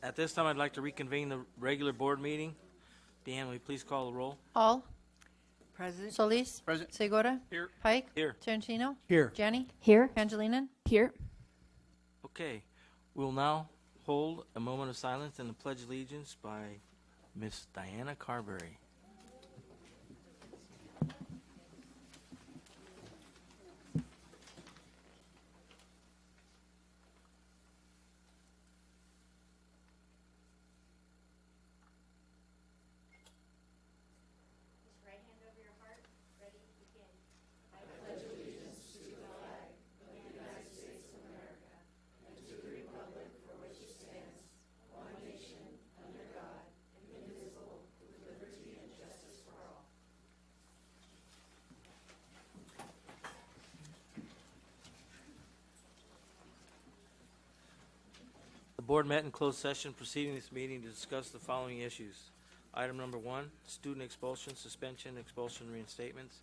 At this time, I'd like to reconvene the regular board meeting. Deanne, will you please call the roll? Hall. Present. Solis. Present. Segura. Here. Pike. Here. Tarantino. Here. Jenny. Here. Angelina. Here. Okay, we'll now hold a moment of silence and the Pledge of Allegiance by Miss Diana Carberry. The board met in closed session preceding this meeting to discuss the following issues. Item number 1, student expulsion, suspension, expulsion, reinstatements,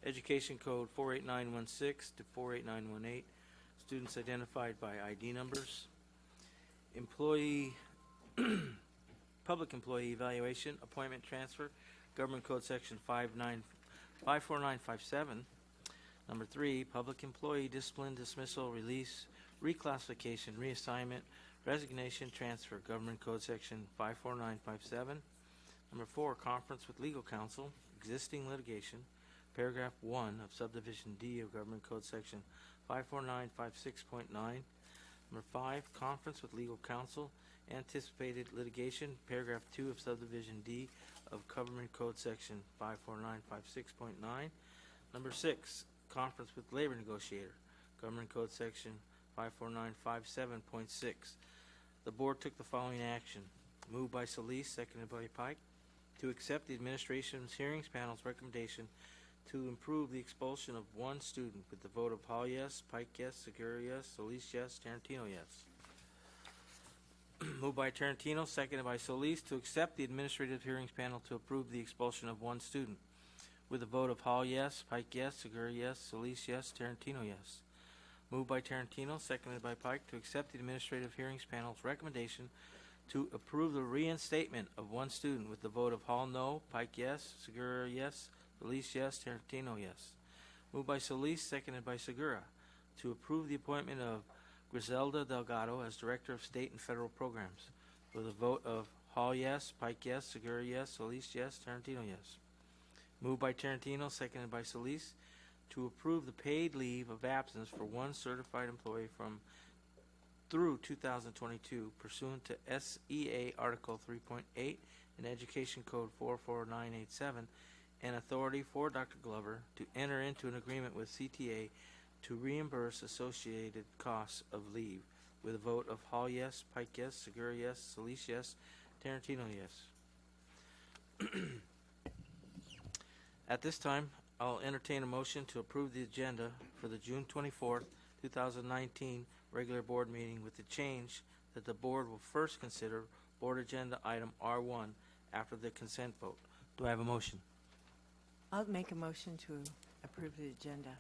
Education Code 48916 to 48918, students identified by ID numbers, public employee evaluation, appointment transfer, Government Code Section 54957. Number 3, public employee discipline, dismissal, release, reclassification, reassignment, resignation, transfer, Government Code Section 54957. Number 4, conference with legal counsel, existing litigation, paragraph 1 of subdivision D of Government Code Section 54956.9. Number 5, conference with legal counsel, anticipated litigation, paragraph 2 of subdivision D of Government Code Section 54956.9. Number 6, conference with labor negotiator, Government Code Section 54957.6. The board took the following action. Moved by Solis, seconded by Pike, to accept the administration's hearings panel's recommendation to improve the expulsion of one student with the vote of Hall yes, Pike yes, Segura yes, Solis yes, Tarantino yes. Moved by Tarantino, seconded by Solis, to accept the administrative hearings panel to approve the expulsion of one student with the vote of Hall yes, Pike yes, Segura yes, Solis yes, Tarantino yes. Moved by Tarantino, seconded by Pike, to accept the administrative hearings panel's recommendation to approve the reinstatement of one student with the vote of Hall no, Pike yes, Segura yes, Solis yes, Tarantino yes. Moved by Solis, seconded by Segura, to approve the appointment of Griselda Delgado as Director of State and Federal Programs with a vote of Hall yes, Pike yes, Segura yes, Solis yes, Tarantino yes. Moved by Tarantino, seconded by Solis, to approve the paid leave of absence for one certified employee through 2022 pursuant to SEA Article 3.8 in Education Code 44987, and authority for Dr. Glover to enter into an agreement with CTA to reimburse associated costs of leave with a vote of Hall yes, Pike yes, Segura yes, Solis yes, Tarantino yes. At this time, I'll entertain a motion to approve the agenda for the June 24th, 2019 regular board meeting with the change that the board will first consider board agenda item R1 after the consent vote. Do I have a motion? I'll make a motion to approve the agenda.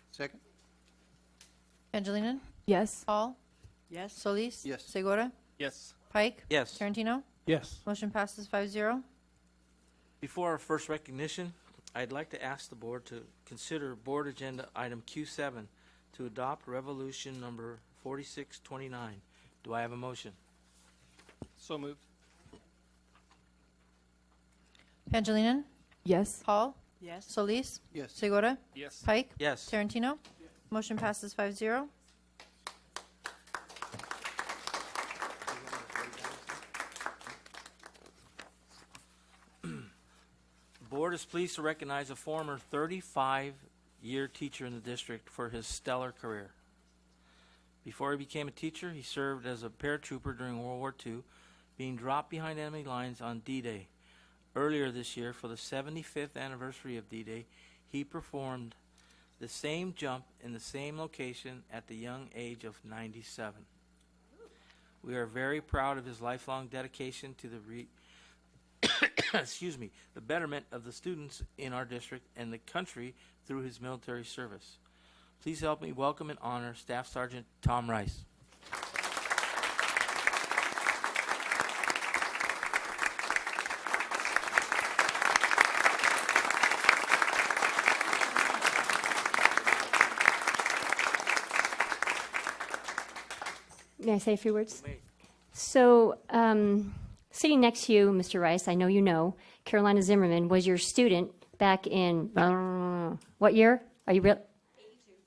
Second. Angelina. Yes. Hall. Yes. Solis. Yes. Segura. Yes. Pike. Yes. Tarantino. Yes. Motion passes 5-0. Before our first recognition, I'd like to ask the board to consider board agenda item Q7 to adopt resolution number 4629. Do I have a motion? So moved. Angelina. Yes. Hall. Yes. Solis. Yes. Segura. Yes. Pike. Yes. Tarantino. Motion passes 5-0. The board is pleased to recognize a former 35-year teacher in the district for his stellar career. Before he became a teacher, he served as a paratrooper during World War II, being dropped behind enemy lines on D-Day. Earlier this year, for the 75th anniversary of D-Day, he performed the same jump in the same location at the young age of 97. We are very proud of his lifelong dedication to the the betterment of the students in our district and the country through his military service. Please help me welcome and honor Staff Sergeant Tom Rice. May I say a few words? May. So, sitting next to you, Mr. Rice, I know you know, Carolina Zimmerman was your student back in, what year? Are you real?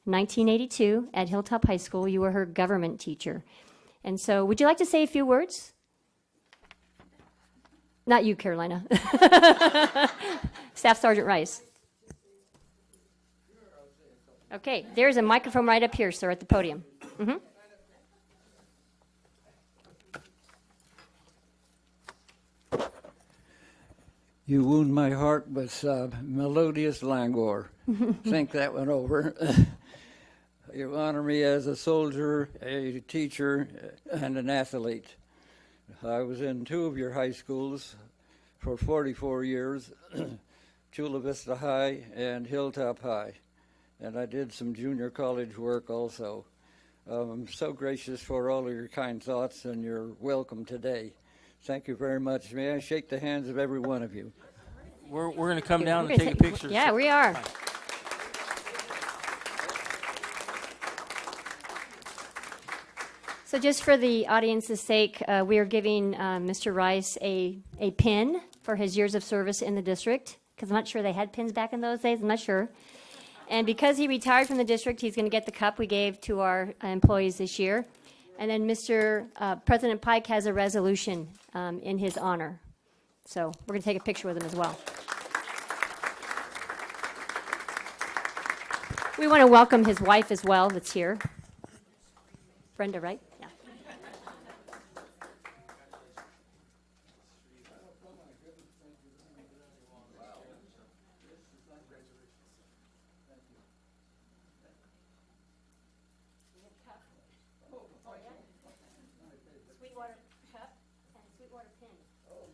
1982 at Hilltop High School. You were her government teacher. And so, would you like to say a few words? Not you, Carolina. Staff Sergeant Rice. Okay, there's a microphone right up here, sir, at the podium. Mm-hmm. You wound my heart with melodious languor. Think that one over. You honor me as a soldier, a teacher, and an athlete. I was in 2 of your high schools for 44 years, Chula Vista High and Hilltop High. And I did some junior college work also. I'm so gracious for all of your kind thoughts and your welcome today. Thank you very much. May I shake the hands of every one of you? We're going to come down We're and gonna take a picture. Yeah, we are. So just for the audience's sake, we are giving Mr. Rice a pin for his years of service in the district, because I'm not sure they had pins back in those days. I'm not sure. And because he retired from the district, he's going to get the cup we gave to our employees this year. And then Mr. President Pike has a resolution in his honor. So we're going to take a picture with him as well. We want to welcome his wife as well that's here. Brenda, right? Yeah. Sweetwater cup and Sweetwater pin. All right.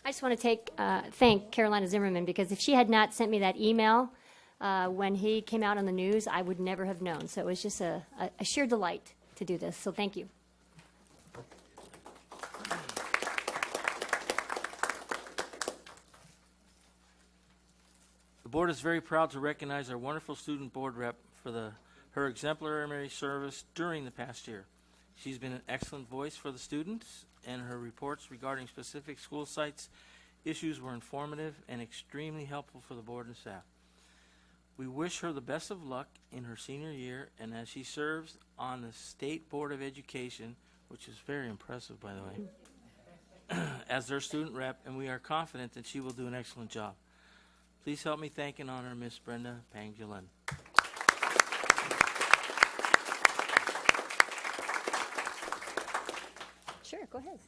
I just want to thank Carolina Zimmerman, because if she had not sent me that email when he came out on the news, I would never have known. So it was just a sheer delight to do this. So thank you. The board is very proud to recognize our wonderful student board rep for her exemplary service during the past year. She's been an excellent voice for the students, and her reports regarding specific school sites issues were informative and extremely helpful for the board and staff. We wish her the best of luck in her senior year, and as she serves on the State Board of Education, which is very impressive, by the way, as their student rep, and we are confident that she will do an excellent job. Please help me thank and honor Miss Brenda Pangolin. Sure, go ahead.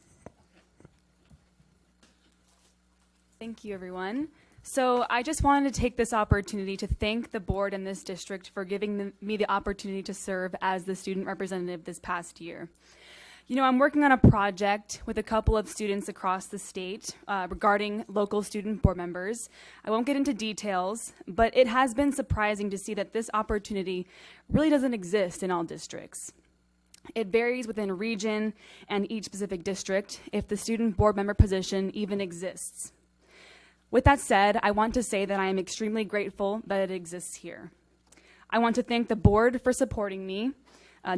Thank you, everyone. So I just wanted to take this opportunity to thank the board and this district for giving me the opportunity to serve as the student representative this past year. You know, I'm working on a project with a couple of students across the state regarding local student board members. I won't get into details, but it has been surprising to see that this opportunity really doesn't exist in all districts. It varies within region and each specific district if the student board member position even exists. With that said, I want to say that I am extremely grateful that it exists here. I want to thank the board for supporting me,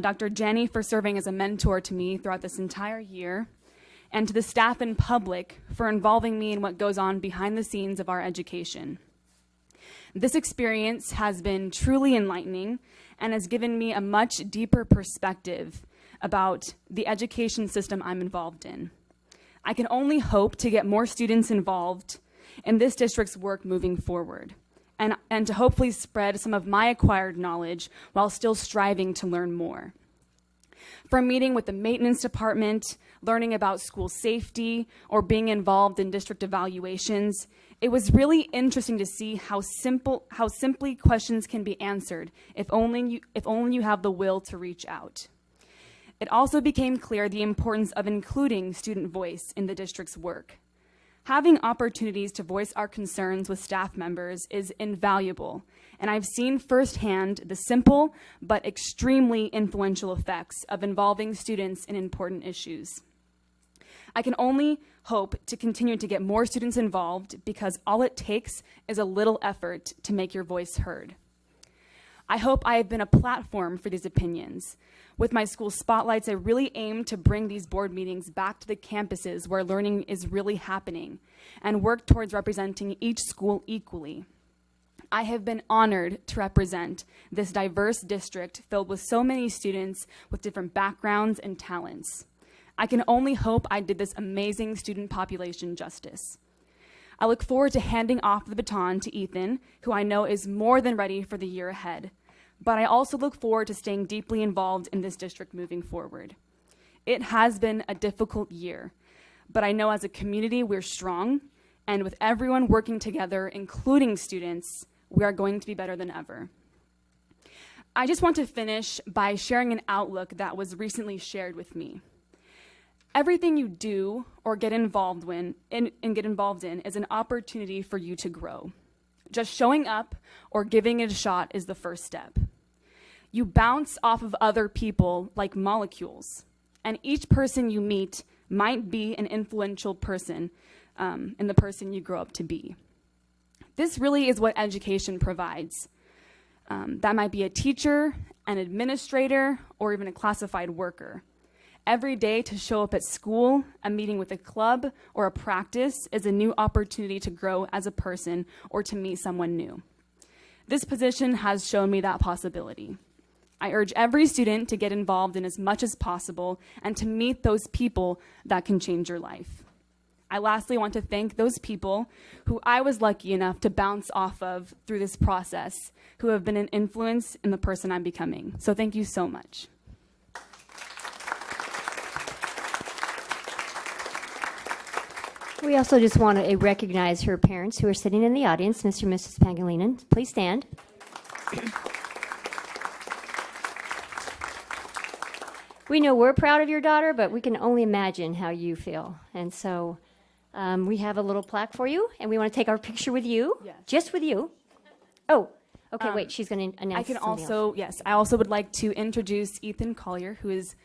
Dr. Jenny for serving as a mentor to me throughout this entire year, and to the staff and public for involving me in what goes on behind the scenes of our education. This experience has been truly enlightening and has given me a much deeper perspective about the education system I'm involved in. I can only hope to get more students involved in this district's work moving forward, and to hopefully spread some of my acquired knowledge while still striving to learn more. From meeting with the maintenance department, learning about school safety, or being involved in district evaluations, it was really interesting to see how simply questions can be answered if only you have the will to reach out. It also became clear the importance of including student voice in the district's work. Having opportunities to voice our concerns with staff members is invaluable, and I've seen firsthand the simple but extremely influential effects of involving students in important issues. I can only hope to continue to get more students involved because all it takes is a little effort to make your voice heard. I hope I have been a platform for these opinions. With my school spotlights, I really aim to bring these board meetings back to the campuses where learning is really happening and work towards representing each school equally. I have been honored to represent this diverse district filled with so many students with different backgrounds and talents. I can only hope I did this amazing student population justice. I look forward to handing off the baton to Ethan, who I know is more than ready for the year ahead. But I also look forward to staying deeply involved in this district moving forward. It has been a difficult year, but I know as a community we're strong, and with everyone working together, including students, we are going to be better than ever. I just want to finish by sharing an outlook that was recently shared with me. Everything you do or get involved in is an opportunity for you to grow. Just showing up or giving it a shot is the first step. You bounce off of other people like molecules, and each person you meet might be an influential person in the person you grow up to be. This really is what education provides. That might be a teacher, an administrator, or even a classified worker. Every day to show up at school, a meeting with a club, or a practice is a new opportunity to grow as a person or to meet someone new. This position has shown me that possibility. I urge every student to get involved in as much as possible and to meet those people that can change your life. I lastly want to thank those people who I was lucky enough to bounce off of through this process, who have been an influence in the person I'm becoming. So thank you so much. We also just want to recognize her parents who are sitting in the audience, Mr. and Mrs. Pangilinan. Please stand. We know we're proud of your daughter, but we can only imagine how you feel. And so we have a little plaque for you, and we want to take our picture with you, Yes. just with you. Oh, okay, wait, she's going to announce I can somebody also, else. yes, I also would like to introduce Ethan Collier, who is,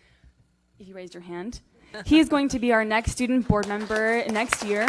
if you raised your hand, he is going to be our next student board member next year.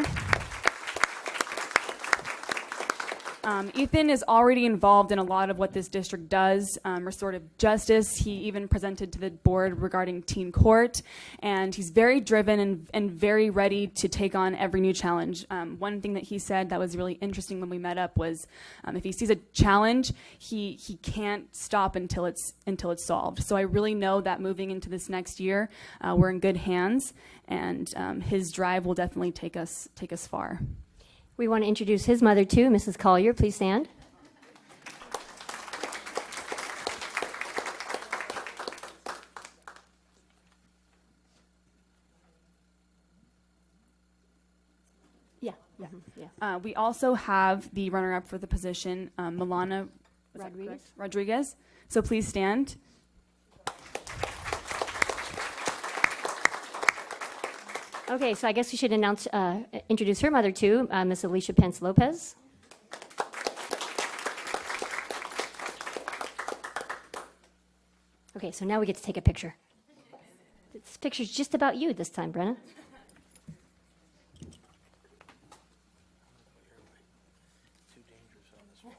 Ethan is already involved in a lot of what this district does, restorative justice. He even presented to the board regarding teen court, and he's very driven and very ready to take on every new challenge. One thing that he said that was really interesting when we met up was if he sees a challenge, he can't stop until it's solved. So I really know that moving into this next year, we're in good hands, and his drive will definitely take us far. We want to introduce his mother, too, Mrs. Collier. Please stand. Yeah. Yeah. We also have the runner-up for the position, Milana Rodriguez. So please stand. Okay, so I guess we should introduce her mother, too, Miss Alicia Pence Lopez. Okay, so now we get to take a picture. This picture's just about you this time, Brenna. Too dangerous on this one.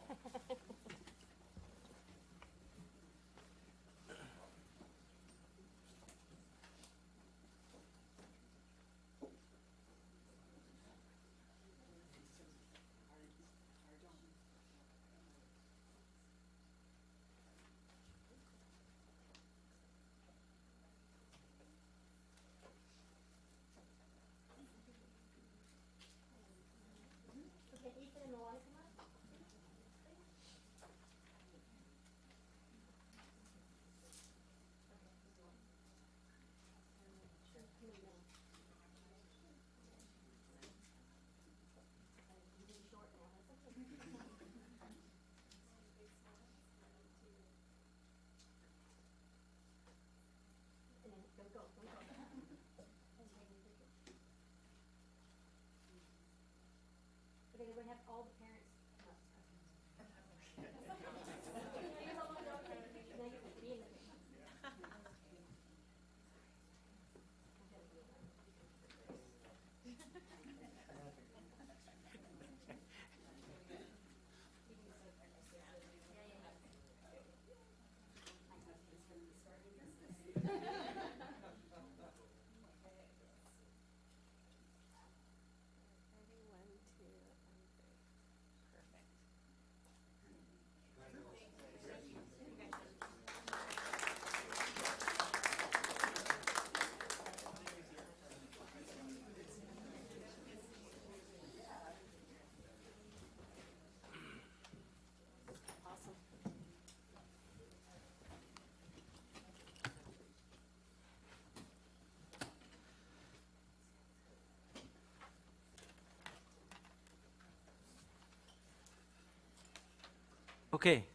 Okay.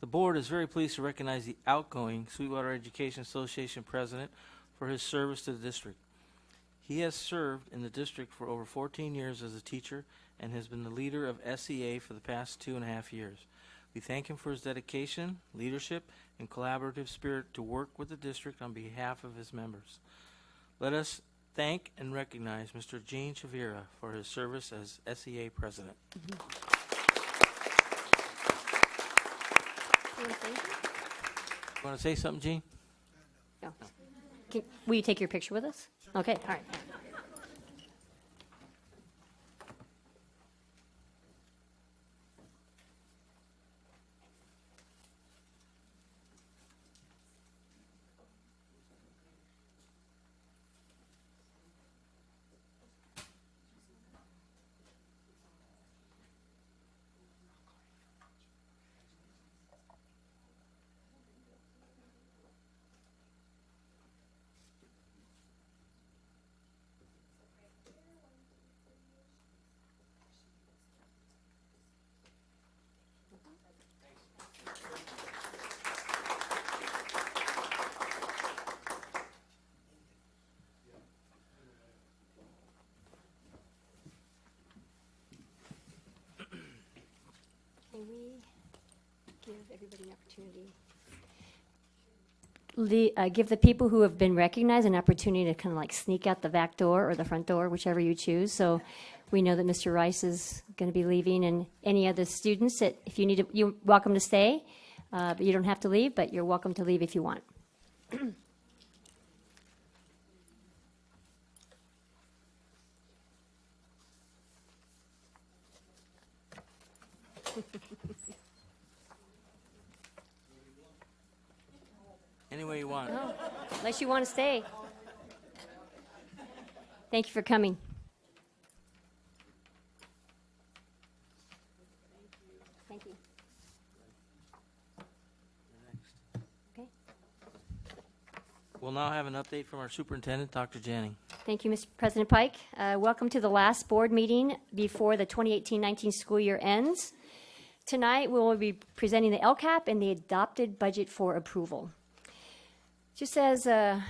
The board is very pleased to recognize the outgoing Sweetwater Education Association president for his service to the district. He has served in the district for over 14 years as a teacher and has been the leader of SEA for the past 2.5 years. We thank him for his dedication, leadership, and collaborative spirit to work with the district on behalf of his members. Let us thank and recognize Mr. Gene Chavira for his service as SEA president. Want to say something, Gene? No. Will you take your picture with us? Okay, all right. Can we give everybody an opportunity? Give the people who have been recognized an opportunity to kind of like sneak out the back door or the front door, whichever you choose. So we know that Mr. Rice is going to be leaving, and any other students that if you need to, you're welcome to stay, but you don't have to leave, but you're welcome to leave if you want. Any way you want. No, unless you want to stay. Thank you for coming. Thank you. Okay. We'll now have an update from our superintendent, Dr. Janning. Thank you, Mr. President Pike. Welcome to the last board meeting before the 2018-19 school year ends. Tonight, we will be presenting the LCAP and the adopted budget for approval. Just as a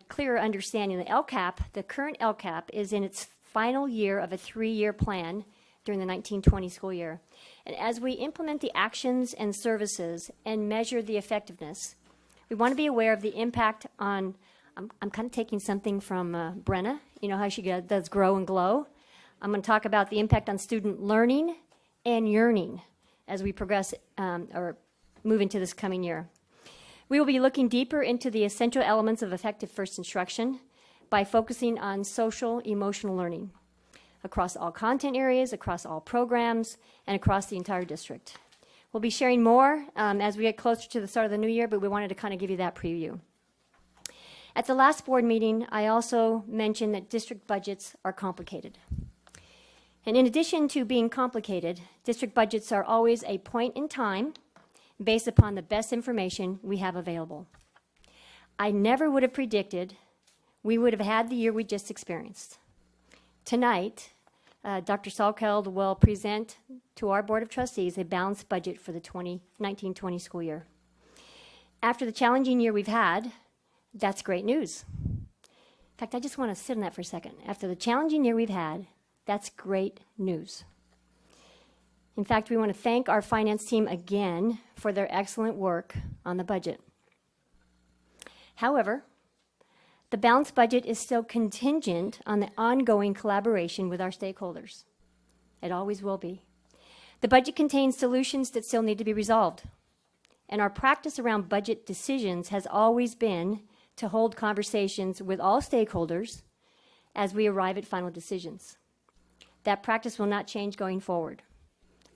clearer understanding, the current LCAP is in its final year of a 3-year plan during the 1920 school year. And as we implement the actions and services and measure the effectiveness, we want to be aware of the impact on, I'm kind of taking something from Brenna, you know how she does grow and glow. I'm going to talk about the impact on student learning and yearning as we progress or move into this coming year. We will be looking deeper into the essential elements of effective first instruction by focusing on social emotional learning across all content areas, across all programs, and across the entire district. We'll be sharing more as we get closer to the start of the new year, but we wanted to kind of give you that preview. At the last board meeting, I also mentioned that district budgets are complicated. And in addition to being complicated, district budgets are always a point in time based upon the best information we have available. I never would have predicted we would have had the year we just experienced. Tonight, Dr. Salkeld will present to our Board of Trustees a balanced budget for the 2019-20 school year. After the challenging year we've had, that's great news. In fact, I just want to sit on that for a second. After the challenging year we've had, that's great news. In fact, we want to thank our finance team again for their excellent work on the budget. However, the balanced budget is still contingent on the ongoing collaboration with our stakeholders. It always will be. The budget contains solutions that still need to be resolved. And our practice around budget decisions has always been to hold conversations with all stakeholders as we arrive at final decisions. That practice will not change going forward.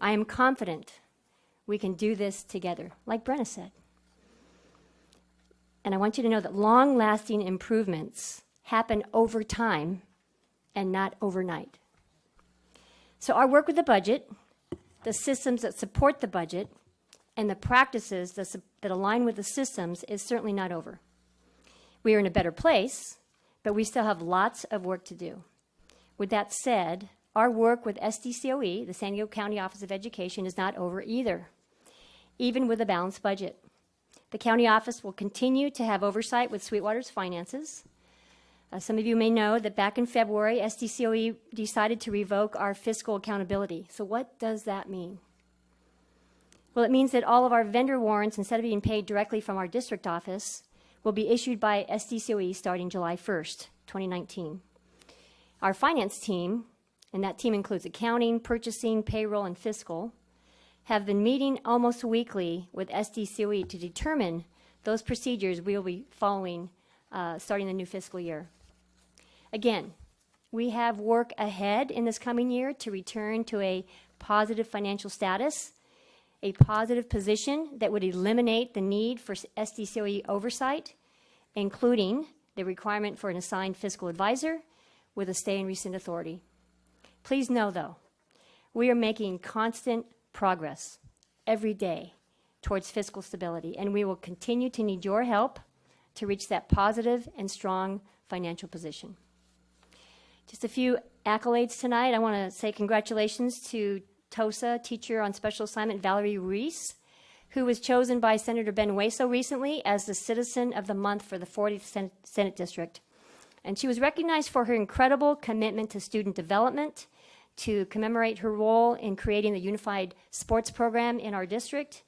I am confident we can do this together, like Brenna said. And I want you to know that long-lasting improvements happen over time and not overnight. So our work with the budget, the systems that support the budget, and the practices that align with the systems is certainly not over. We are in a better place, but we still have lots of work to do. With that said, our work with SDCOE, the San Diego County Office of Education, is not over either, even with a balanced budget. The county office will continue to have oversight with Sweetwater's finances. Some of you may know that back in February, SDCOE decided to revoke our fiscal accountability. So what does that mean? Well, it means that all of our vendor warrants, instead of being paid directly from our district office, will be issued by SDCOE starting July 1st, 2019. Our finance team, and that team includes accounting, purchasing, payroll, and fiscal, have been meeting almost weekly with SDCOE to determine those procedures we will be following starting the new fiscal year. Again, we have work ahead in this coming year to return to a positive financial status, a positive position that would eliminate the need for SDCOE oversight, including the requirement for an assigned fiscal advisor with a stay and rescind authority. Please know, though, we are making constant progress every day towards fiscal stability, and we will continue to need your help to reach that positive and strong financial position. Just a few accolades tonight. I want to say congratulations to TOSA teacher on special assignment Valerie Reese, who was chosen by Senator Ben Hueso recently as the Citizen of the Month for the 40th Senate District. And she was recognized for her incredible commitment to student development, to commemorate her role in creating the unified sports program in our district,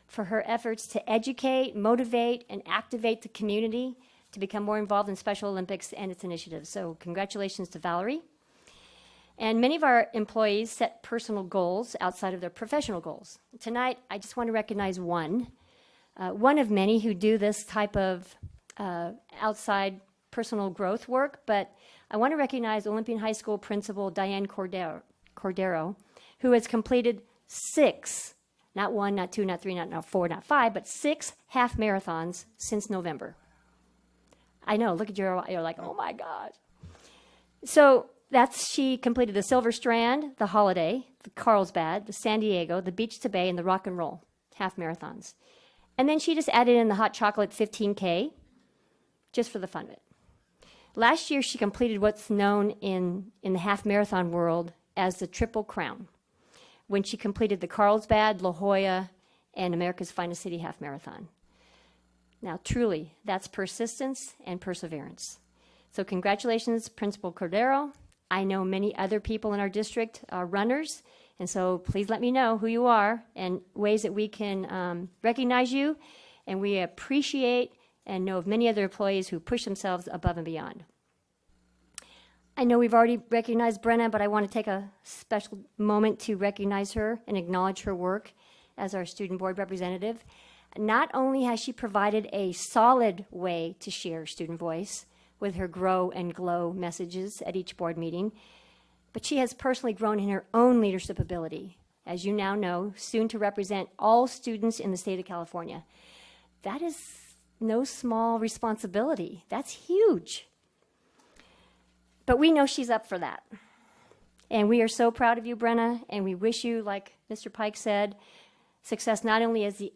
for her efforts to educate, motivate, and activate the community to become more involved in Special Olympics and its initiatives. So congratulations to Valerie. And many of our employees set personal goals outside of their professional goals. Tonight, I just want to recognize one of many who do this type of outside personal growth work, but I want to recognize Olympian High School principal Diane Cordero, who has completed 6, not 1, not 2, not 3, not 4, not 5, but 6 half marathons since November. I know, look at you're like, oh my God. So she completed the Silver Strand, the Holiday, the Carlsbad, the San Diego, the Beach to Bay, and the Rock and Roll half marathons. And then she just added in the Hot Chocolate 15K just for the fun of it. Last year, she completed what's known in the half marathon world as the Triple Crown, when she completed the Carlsbad, La Jolla, and America's Finest City half marathon. Now, truly, that's persistence and perseverance. So congratulations, Principal Cordero. I know many other people in our district are runners, and so please let me know who you are and ways that we can recognize you, and we appreciate and know of many other employees who push themselves above and beyond. I know we've already recognized Brenna, but I want to take a special moment to recognize her and acknowledge her work as our student board representative. Not only has she provided a solid way to share student voice with her Grow and Glow messages at each board meeting, but she has personally grown in her own leadership ability, as you now know, soon to represent all students in the state of California. That is no small responsibility. That's huge. But we know she's up for that. And we are so proud of you, Brenna, and we wish you, like Mr. Pike said, success not only as the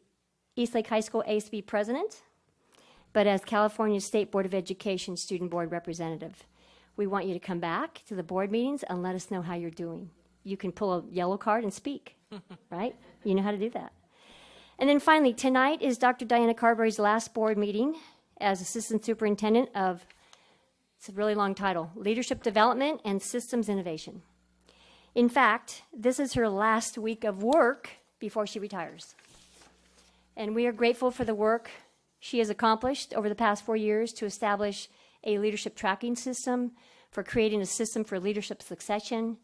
Eastlake High School ASB president, but as California State Board of Education student board representative. We want you to come back to the board meetings and let us know how you're doing. You can pull a yellow card and speak, right? You know how to do that. And then finally, tonight is Dr. Diana Carberry's last board meeting as Assistant Superintendent of, it's a really long title, Leadership Development and Systems Innovation. In fact, this is her last week of work before she retires. And we are grateful for the work she has accomplished over the past 4 years to establish a leadership tracking system, for creating a system for leadership succession,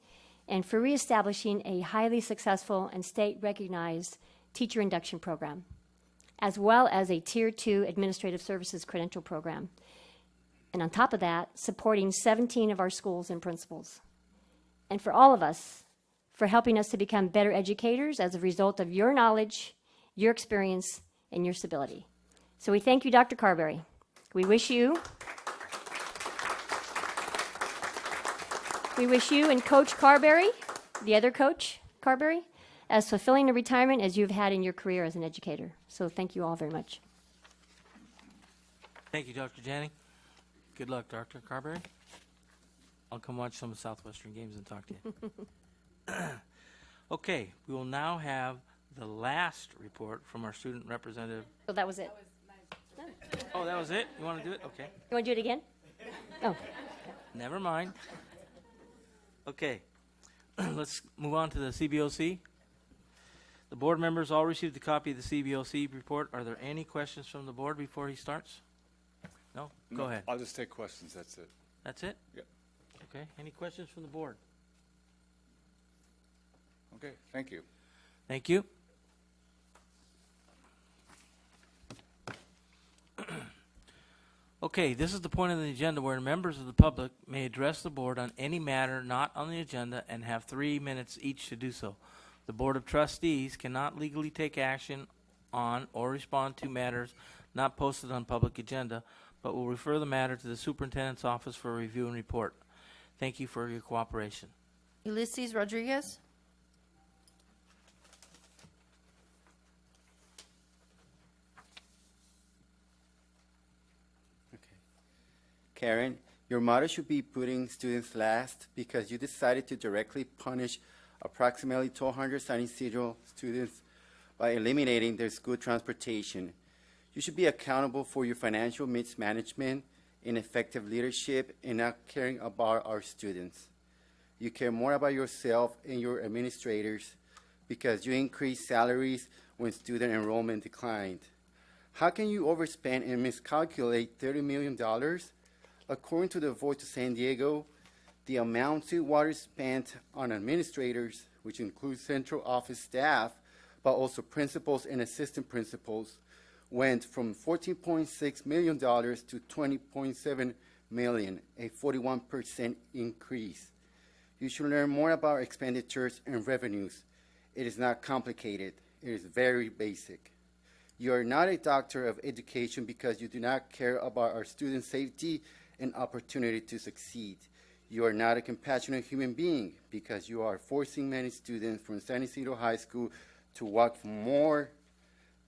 and for reestablishing a highly successful and state-recognized teacher induction program, as well as a Tier 2 administrative services credential program. And on top of that, supporting 17 of our schools and principals. And for all of us, for helping us to become better educators as a result of your knowledge, your experience, and your stability. So we thank you, Dr. Carberry. We wish you and Coach Carberry, the other Coach Carberry, as fulfilling a retirement as you've had in your career as an educator. So thank you all very much. Thank you, Dr. Janning. Good luck, Dr. Carberry. I'll come watch some of Southwestern games and talk to you. Okay, we will now have the last report from our student representative. So that was it. Oh, that was it? You want to do it? Okay. You want to do it again? Oh. Never mind. Okay, let's move on to the CBOC. The board members all received a copy of the CBOC report. Are there any questions from the board before he starts? No? Go ahead. I'll just take questions, that's it. That's it? Yep. Okay, any questions from the board? Okay, thank you. Thank you. Okay, this is the point of the agenda where members of the public may address the board on any matter not on the agenda and have 3 minutes each to do so. The Board of Trustees cannot legally take action on or respond to matters not posted on public agenda, but will refer the matter to the superintendent's office for review and report. Thank you for your cooperation. Ulysses Rodriguez. Karen, your motto should be putting students last because you decided to directly punish approximately 1,200 San Isidro students by eliminating their school transportation. You should be accountable for your financial mismanagement, ineffective leadership, and not caring about our students. You care more about yourself and your administrators because you increased salaries when student enrollment declined. How can you overspend and miscalculate $30 million? According to the Voice of San Diego, the amount to water spent on administrators, which includes central office staff, but also principals and assistant principals, went from $14.6 million to $20.7 million, a 41% increase. You should learn more about expenditures and revenues. It is not complicated. It is very basic. You are not a doctor of education because you do not care about our students' safety and opportunity to succeed. You are not a compassionate human being because you are forcing many students from San Isidro High School to walk for more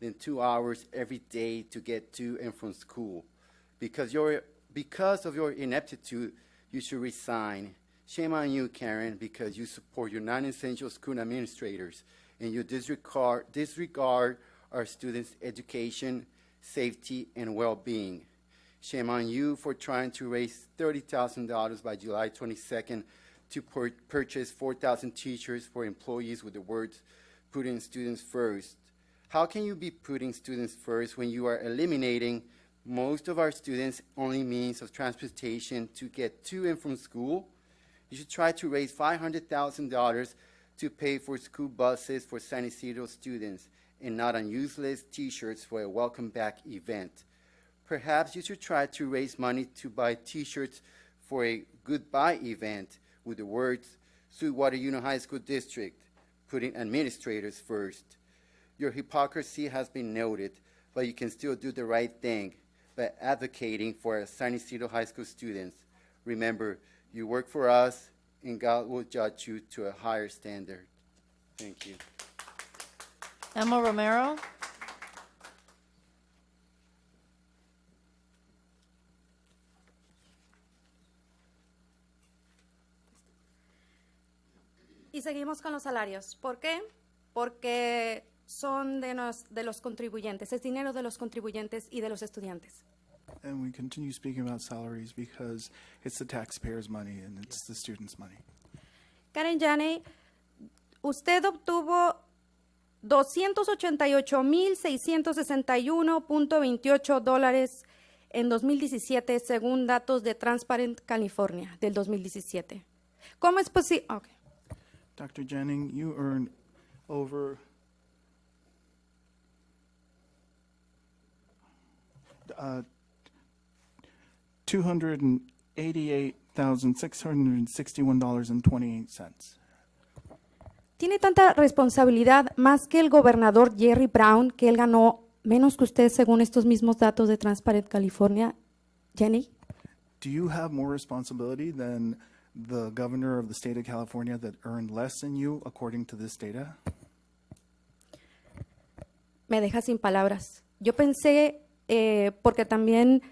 than 2 hours every day to get to and from school. Because of your ineptitude, you should resign. Shame on you, Karen, because you support your non-essential school administrators and you disregard our students' education, safety, and well-being. Shame on you for trying to raise $30,000 by July 22nd to purchase 4,000 t-shirts for employees with the words, putting students first. How can you be putting students first when you are eliminating most of our students' only means of transportation to get to and from school? You should try to raise $500,000 to pay for school buses for San Isidro students and not on useless t-shirts for a welcome back event. Perhaps you should try to raise money to buy t-shirts for a goodbye event with the words, Sweetwater Union High School District, putting administrators first. Your hypocrisy has been noted, but you can still do the right thing by advocating for San Isidro High School students. Remember, you work for us, and God will judge you to a higher standard. Thank you. Emma Romero. Y seguimos con los salarios. ¿Por qué? Porque son de los contribuyentes, es dinero de los contribuyentes y de los estudiantes. And we continue speaking about salaries because it's the taxpayers' money and it's the students' money. Karen Janey, usted obtuvo $288,661.28 en 2017, según datos de Transparent California del 2017. ¿Cómo es posible? Okay. Dr. Jennings, you earned over $288,661.28. Tiene tanta responsabilidad más que el gobernador Jerry Brown, que él ganó menos que usted según estos mismos datos de Transparent California. Jenny? Do you have more responsibility than the governor of the state of California that earned less than you, according to this data? Me deja sin palabras. Yo pensé, porque también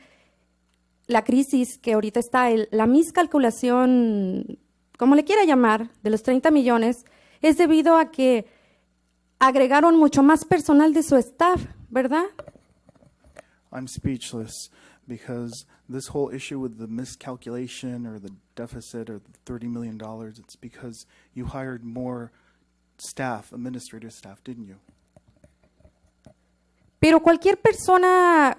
la crisis que ahorita está, la miscalculación, como le quiera llamar, de los 30 millones, es debido a que agregaron mucho más personal de su staff, ¿verdad? I'm speechless because this whole issue with the miscalculation or the deficit or the $30 million, it's because you hired more staff, administrative staff, didn't you? Pero cualquier persona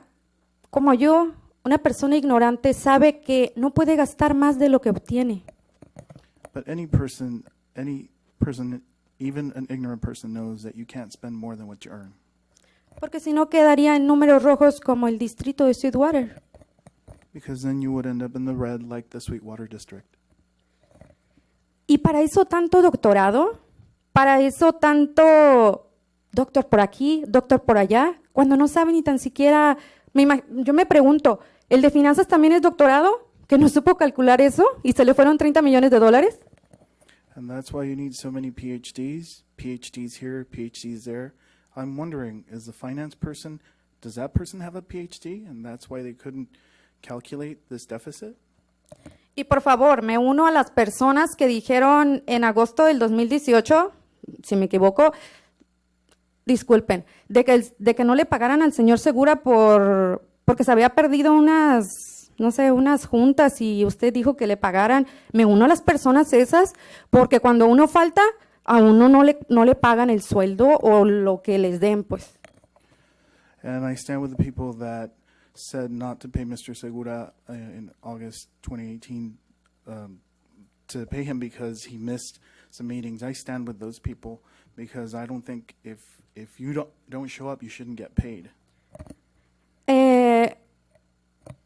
como yo, una persona ignorante, sabe que no puede gastar más de lo que obtiene. But any person, even an ignorant person knows that you can't spend more than what you earn. Porque si no quedaría en números rojos como el distrito de Sweetwater. Because then you would end up in the red like the Sweetwater District. Y para eso tanto doctorado, para eso tanto doctor por aquí, doctor por allá, cuando no sabe ni tan siquiera, yo me pregunto, ¿el de finanzas también es doctorado? ¿Que no supo calcular eso y se le fueron 30 millones de dólares? And that's why you need so many PhDs, PhDs here, PhDs there. I'm wondering, is the finance person, does that person have a PhD? And that's why they couldn't calculate this deficit? Y por favor, me uno a las personas que dijeron en agosto del 2018, si me equivoco, disculpen, de que no le pagaran al señor Segura porque se había perdido unas juntas y usted dijo que le pagaran. Me uno a las personas esas porque cuando uno falta, a uno no le pagan el sueldo o lo que les den, pues. And I stand with the people that said not to pay Mr. Segura in August 2018 to pay him because he missed some meetings. I stand with those people because I don't think if you don't show up, you shouldn't get paid.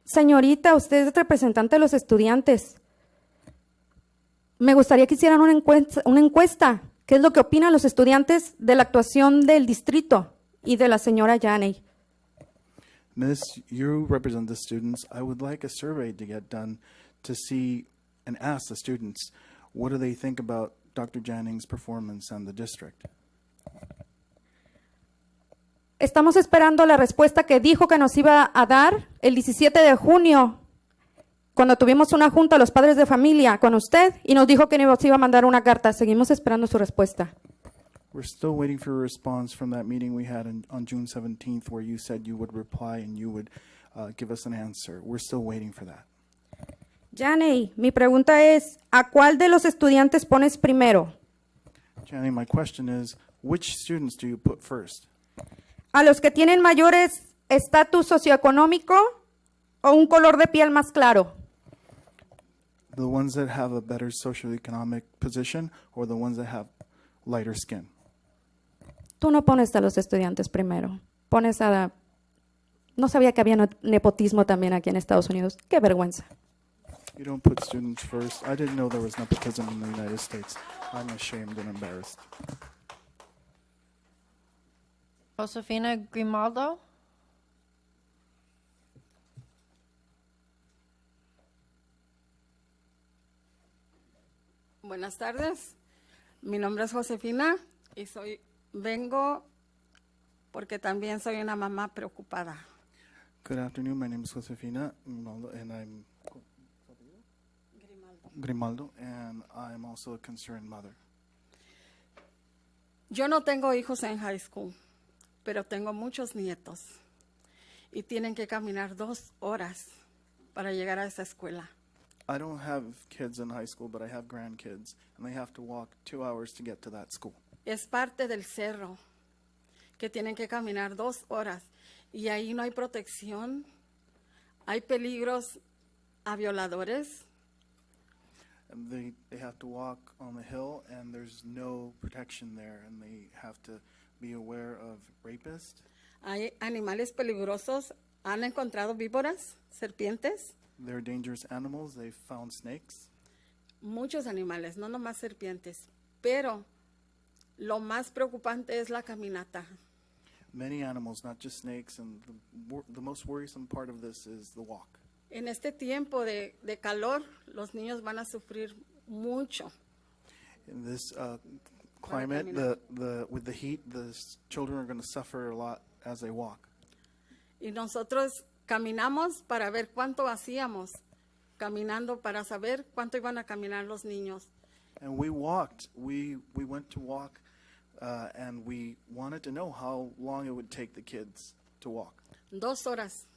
Señorita, usted es representante de los estudiantes. Me gustaría que hicieran una encuesta. ¿Qué es lo que opinan los estudiantes de la actuación del distrito y de la señora Janey? Miss, you represent the students. I would like a survey to get done to see and ask the students, what do they think about Dr. Janning's performance and the district? Estamos esperando la respuesta que dijo que nos iba a dar el 17 de junio, cuando tuvimos una junta los padres de familia con usted y nos dijo que nos iba a mandar una carta. Seguimos esperando su respuesta. We're still waiting for a response from that meeting we had on June 17th where you said you would reply and you would give us an answer. We're still waiting for that. Janey, mi pregunta es, ¿a cuál de los estudiantes pones primero? Janey, my question is, which students do you put first? ¿A los que tienen mayores estatus socioeconómico o un color de piel más claro? The ones that have a better socioeconomic position or the ones that have lighter skin? Tú no pones a los estudiantes primero. Pones a... No sabía que había nepotismo también aquí en Estados Unidos. Qué vergüenza. You don't put students first. I didn't know there was nepotism in the United States. I'm ashamed and embarrassed. Josefina Grimaldo. Buenas tardes. Mi nombre es Josefina y vengo porque también soy una mamá preocupada. Good afternoon. My name is Josefina and I'm Grimaldo, and I'm also a concerned mother. Yo no tengo hijos en high school, pero tengo muchos nietos y tienen que caminar 2 horas para llegar a esa escuela. I don't have kids in high school, but I have grandkids, and they have to walk 2 hours to get to that school. Es parte del cerro, que tienen que caminar 2 horas. Y ahí no hay protección. Hay peligros a violadores. And they have to walk on the hill, and there's no protection there, and they have to be aware of rapists. Hay animales peligrosos. Han encontrado víboras, serpientes. They're dangerous animals. They've found snakes. Muchos animales, no nomás serpientes. Pero lo más preocupante es la caminata. Many animals, not just snakes, and the most worrisome part of this is the walk. En este tiempo de calor, los niños van a sufrir mucho. In this climate, with the heat, children are going to suffer a lot as they walk. Y nosotros caminamos para ver cuánto hacíamos, caminando para saber cuánto iban a caminar los niños. And we walked. We went to walk, and we wanted to know how long it would take the kids to walk. 2 horas.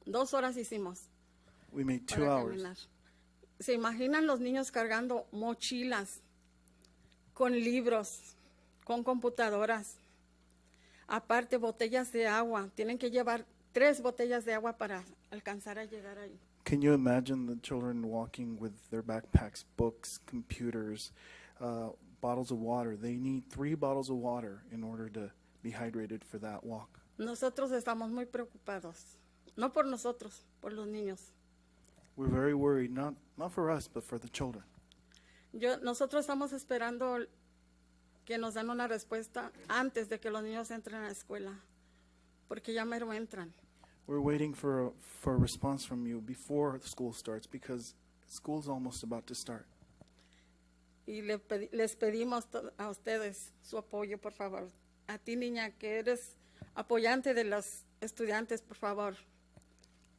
2 horas hicimos. We made 2 para hours. caminar. ¿Se imaginan los niños cargando mochilas con libros, con computadoras? Aparte, botellas de agua. Tienen que llevar 3 botellas de agua para alcanzar a llegar ahí. Can you imagine the children walking with their backpacks, books, computers, bottles of water? They need 3 bottles of water in order to be hydrated for that walk. Nosotros estamos muy preocupados. No por nosotros, por los niños. We're very worried, not for us, but for the children. Nosotros estamos esperando que nos den una respuesta antes de que los niños entren a la escuela, porque ya mero entran. We're waiting for a response from you before school starts, because school's almost about to start. Y les pedimos a ustedes su apoyo, por favor. A ti, niña, que eres apoyante de los estudiantes, por favor.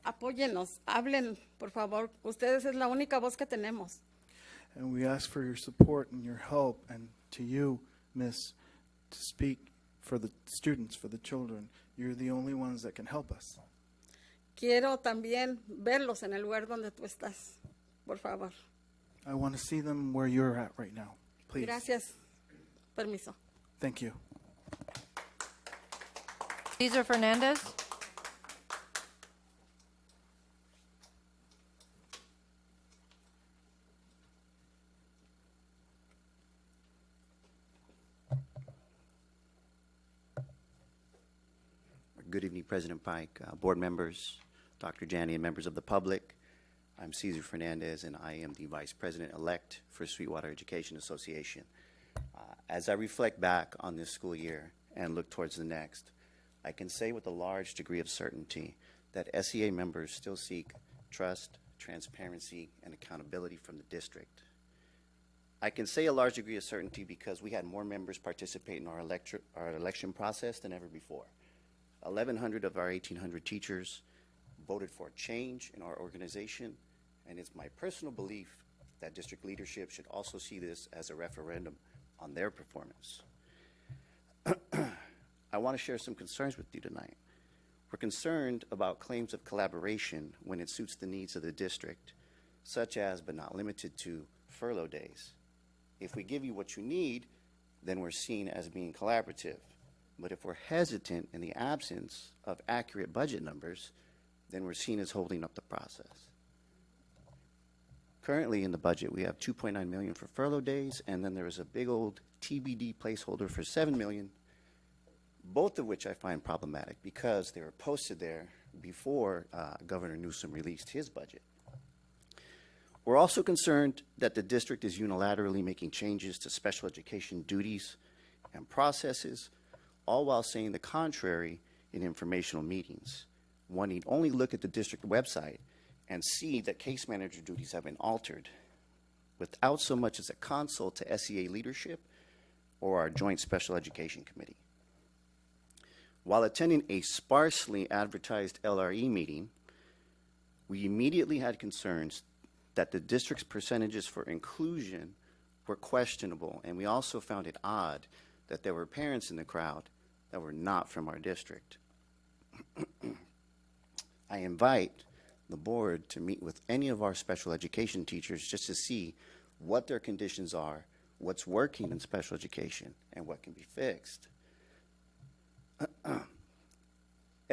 Apóyennos, hablen, por favor. Ustedes es la única voz que tenemos. And we ask for your support and your help, and to you, Miss, to speak for the students, for the children. You're the only ones that can help us. Quiero también verlos en el lugar donde tú estás, por favor. I want to see them where you're at right now. Please. Gracias. Permiso. Thank you. Cesar Fernandez. Good evening, President Pike, board members, Dr. Janney, and members of the public. I'm Cesar Fernandez, and I am the Vice President-elect for Sweetwater Education Association. As I reflect back on this school year and look towards the next, I can say with a large degree of certainty that SEA members still seek trust, transparency, and accountability from the district. I can say a large degree of certainty because we had more members participate in our election process than ever before. 1,100 of our 1,800 teachers voted for a change in our organization, and it's my personal belief that district leadership should also see this as a referendum on their performance. I want to share some concerns with you tonight. We're concerned about claims of collaboration when it suits the needs of the district, such as, but not limited to, furlough days. If we give you what you need, then we're seen as being collaborative. But if we're hesitant in the absence of accurate budget numbers, then we're seen as holding up the process. Currently in the budget, we have $2.9 million for furlough days, and then there is a big old TBD placeholder for $7 million, both of which I find problematic because they were posted there before Governor Newsom released his budget. We're also concerned that the district is unilaterally making changes to special education duties and processes, all while saying the contrary in informational meetings. One need only look at the district website and see that case manager duties have been altered without so much as a consult to SEA leadership or our joint special education committee. While attending a sparsely advertised LRE meeting, we immediately had concerns that the district's percentages for inclusion were questionable, and we also found it odd that there were parents in the crowd that were not from our district. I invite the board to meet with any of our special education teachers just to see what their conditions are, what's working in special education, and what can be fixed.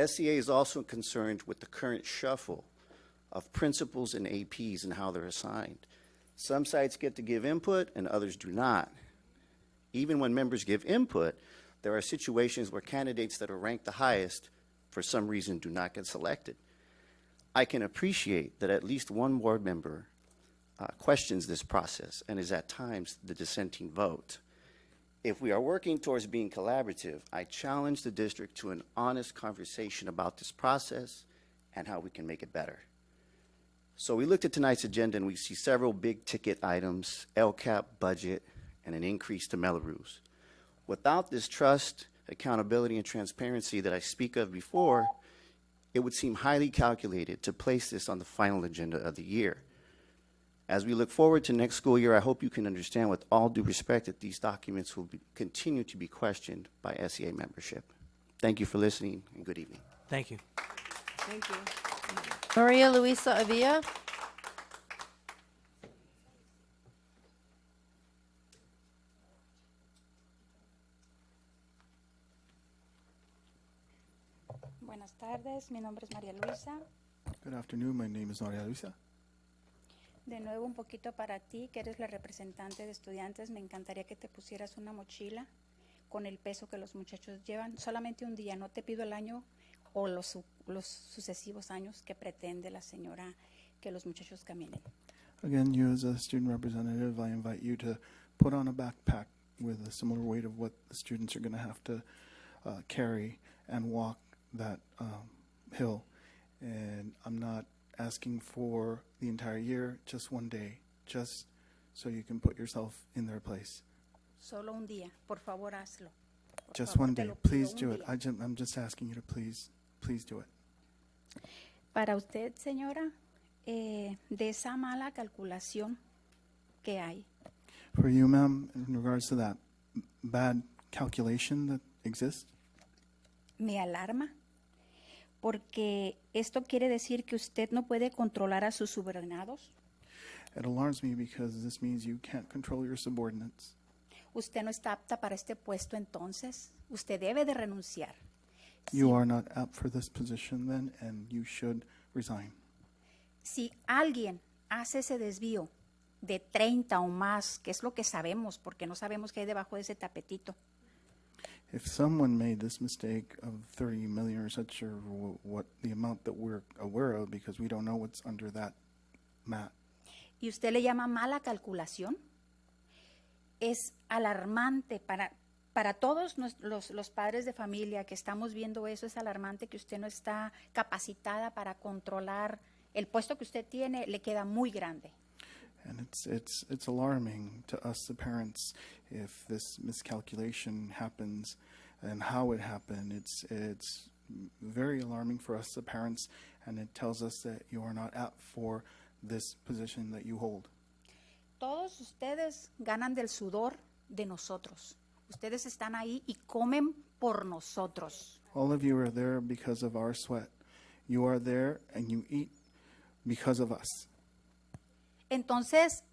SEA is also concerned with the current shuffle of principals and APs and how they're assigned. Some sites get to give input and others do not. Even when members give input, there are situations where candidates that are ranked the highest for some reason do not get selected. I can appreciate that at least one board member questions this process and is at times the dissenting vote. If we are working towards being collaborative, I challenge the district to an honest conversation about this process and how we can make it better. So we looked at tonight's agenda and we see several big ticket items, LCAP, budget, and an increase to Melrose. Without this trust, accountability, and transparency that I speak of before, it would seem highly calculated to place this on the final agenda of the year. As we look forward to next school year, I hope you can understand with all due respect that these documents will continue to be questioned by SEA membership. Thank you for listening, and good evening. Thank you. Thank you. Maria Luisa Avilla. Buenas tardes, mi nombre es María Luisa. Good afternoon. My name is Maria Luisa. De nuevo un poquito para ti, que eres la representante de estudiantes, me encantaría que te pusieras una mochila con el peso que los muchachos llevan. Solamente un día, no te pido el año o los sucesivos años que pretende la señora que los muchachos caminen. Again, you as a student representative, I invite you to put on a backpack with a similar weight of what the students are going to have to carry and walk that hill. And I'm not asking for the entire year, just one day, just so you can put yourself in their place. Solo un día, por favor hazlo. Por Just favor, one te day. lo pido, Please un do it. día. I'm just asking you to please do it. Para usted, señora, de esa mala calculación que hay, For you, ma'am, in regards to that bad calculation that exists, me alarma, porque esto quiere decir que usted no puede controlar a sus subordinados. it alarms me because this means you can't control your subordinates. Usted no está apta para este puesto, entonces usted debe de renunciar. You are not apt for this position then, and you should resign. Si alguien hace ese desvío de 30 o más, que es lo que sabemos, porque no sabemos qué hay debajo de ese tapetito, If someone made this mistake of 30 million or such, or what the amount that we're aware of, because we don't know what's under that mat, y usted le llama mala calculación, es alarmante para todos los padres de familia que estamos viendo eso. Es alarmante que usted no está capacitada para controlar el puesto que usted tiene, le queda muy grande. and it's alarming to us, the parents, if this miscalculation happens and how it happened. It's very alarming for us, the parents, and it tells us that you are not apt for this position that you hold. Todos ustedes ganan del sudor de nosotros. Ustedes están ahí y comen por nosotros. All of you are there because of our sweat. You are there and you eat because of us. Entonces,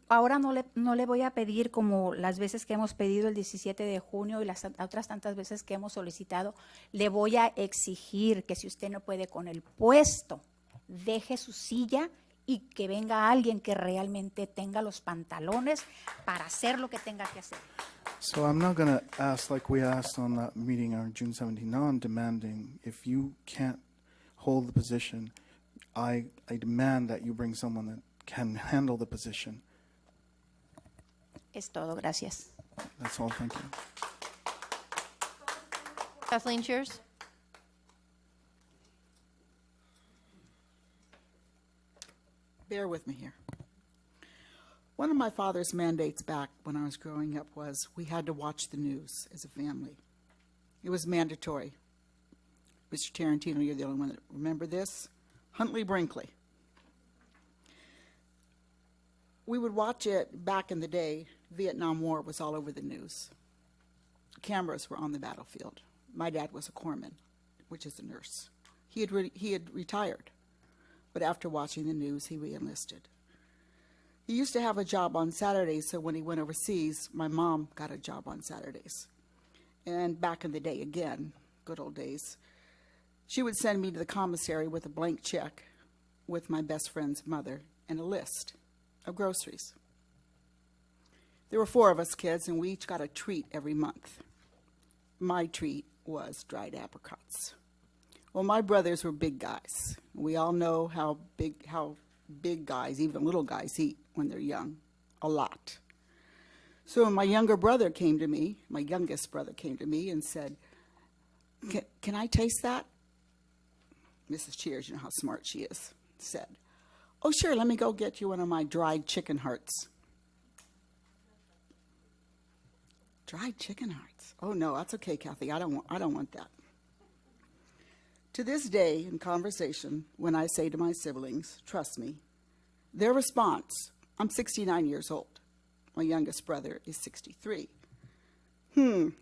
ahora no le voy a pedir como las veces que hemos pedido el 17 de junio y las otras tantas veces que hemos solicitado. Le voy a exigir que si usted no puede con el puesto, deje su silla y que venga alguien que realmente tenga los pantalones para hacer lo que tenga que hacer. So I'm not going to ask like we asked on that meeting on June 17th. Now I'm demanding, if you can't hold the position, I demand that you bring someone that can handle the position. Es todo, gracias. That's all, thank you. Kathleen Shears. Bear with me here. One of my father's mandates back when I was growing up was we had to watch the news as a family. It was mandatory. Mr. Tarantino, you're the only one that remember this. Huntley Brinkley. We would watch it back in the day. Vietnam War was all over the news. Cameras were on the battlefield. My dad was a corpsman, which is a nurse. He had retired. but after watching the news, he re-enlisted. He used to have a job on Saturdays, so when he went overseas, my mom got a job on Saturdays. And back in the day again, good old days, she would send me to the commissary with a blank check with my best friend's mother and a list of groceries. There were 4 of us kids, and we each got a treat every month. My treat was dried apricots. Well, my brothers were big guys. We all know how big guys, even little guys, eat when they're young, a lot. So when my youngest brother came to me and said, can I taste that? Mrs. Cheers, you know how smart she is, said, oh, sure, let me go get you one of my dried chicken hearts. Dried chicken hearts? Oh, no, that's okay, Kathy. I don't want that. To this day, in conversation, when I say to my siblings, trust me, their response, I'm 69 years old. My youngest brother is 63.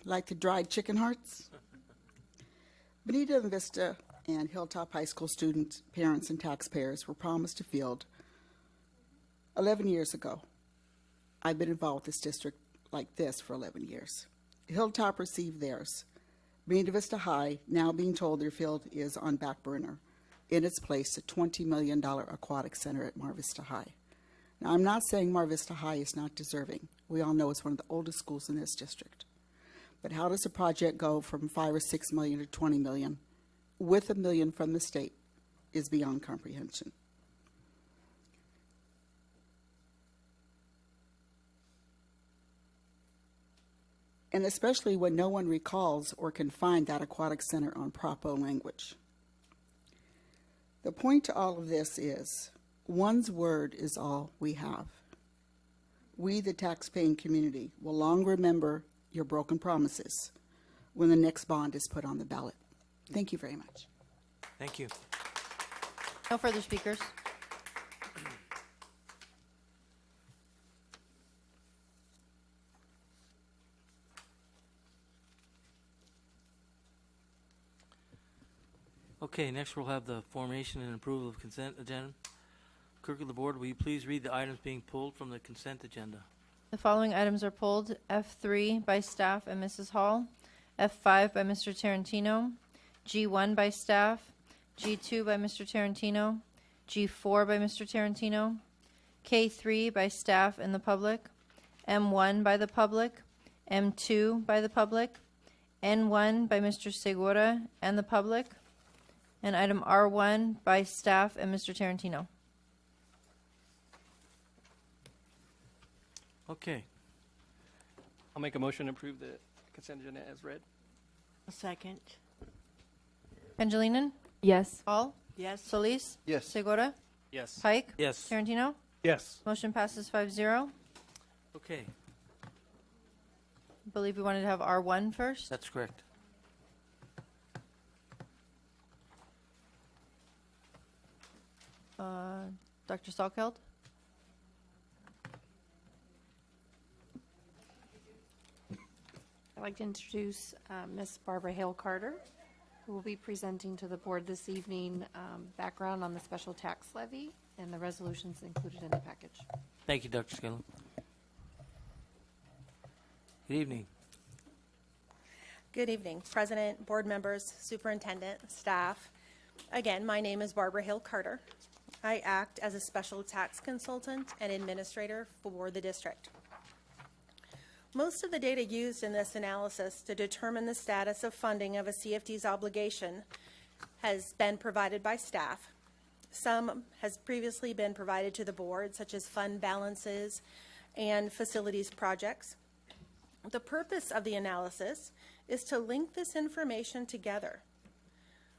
Like the dried chicken hearts? Bonita Vista and Hilltop High School students, parents, and taxpayers were promised a field 11 years ago. I've been involved with this district like this for 11 years. Hilltop received theirs. Bonita Vista High, now being told their field is on back burner. In its place, a $20 million aquatic center at Mar Vista High. Now, I'm not saying Mar Vista High is not deserving. We all know it's one of the oldest schools in this district. But how does a project go from $5 or $6 million to $20 million with $1 million from the state is beyond comprehension. And especially when no one recalls or can find that aquatic center on Propo language. The point to all of this is, one's word is all we have. We, the taxpaying community, will long remember your broken promises when the next bond is put on the ballot. Thank you very much. Thank you. No further speakers. Okay, next we'll have the formation and approval of consent agenda. Clerk of the Board, will you please read the items being pulled from the consent agenda? The following items are pulled: F3 by staff and Mrs. Hall, F5 by Mr. Tarantino, G1 by staff, G2 by Mr. Tarantino, G4 by Mr. Tarantino, K3 by staff and the public, M1 by the public, M2 by the public, N1 by Mr. Segura and the public, and item R1 by staff and Mr. Tarantino. Okay. I'll make a motion to approve the consent agenda as read. A second. Angelinen? Yes. Hall? Yes. Solis? Yes. Segura? Yes. Pike? Yes. Tarantino? Yes. Motion passes 5-0. Okay, I believe we wanted to have R1 first. that's correct. Dr. Salkeld? I'd like to introduce Ms. Barbara Hale Carter, who will be presenting to the board this evening background on the special tax levy and the resolutions included in the package. Thank you, Dr. Scanlon. Good evening. Good evening, President, board members, superintendent, staff. Again, my name is Barbara Hale Carter. I act as a special tax consultant and administrator for the district. Most of the data used in this analysis to determine the status of funding of a CFD's obligation has been provided by staff. Some has previously been provided to the board, such as fund balances and facilities projects. The purpose of the analysis is to link this information together,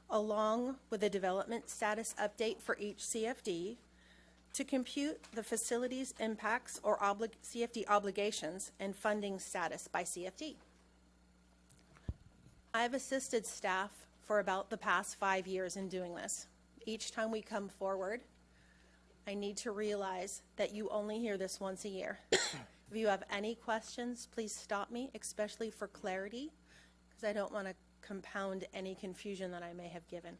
along with a development status update for each CFD, to compute the facilities impacts or CFD obligations and funding status by CFD. I've assisted staff for about the past 5 years in doing this. Each time we come forward, I need to realize that you only hear this once a year. If you have any questions, please stop me, especially for clarity, because I don't want to compound any confusion that I may have given.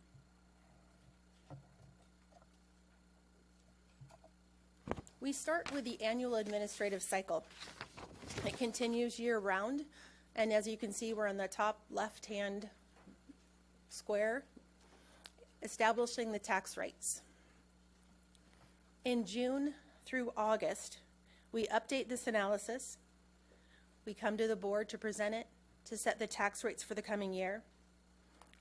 We start with the annual administrative cycle. It continues year-round, and as you can see, we're in the top left-hand square, establishing the tax rates. In June through August, we update this analysis. We come to the board to present it, to set the tax rates for the coming year.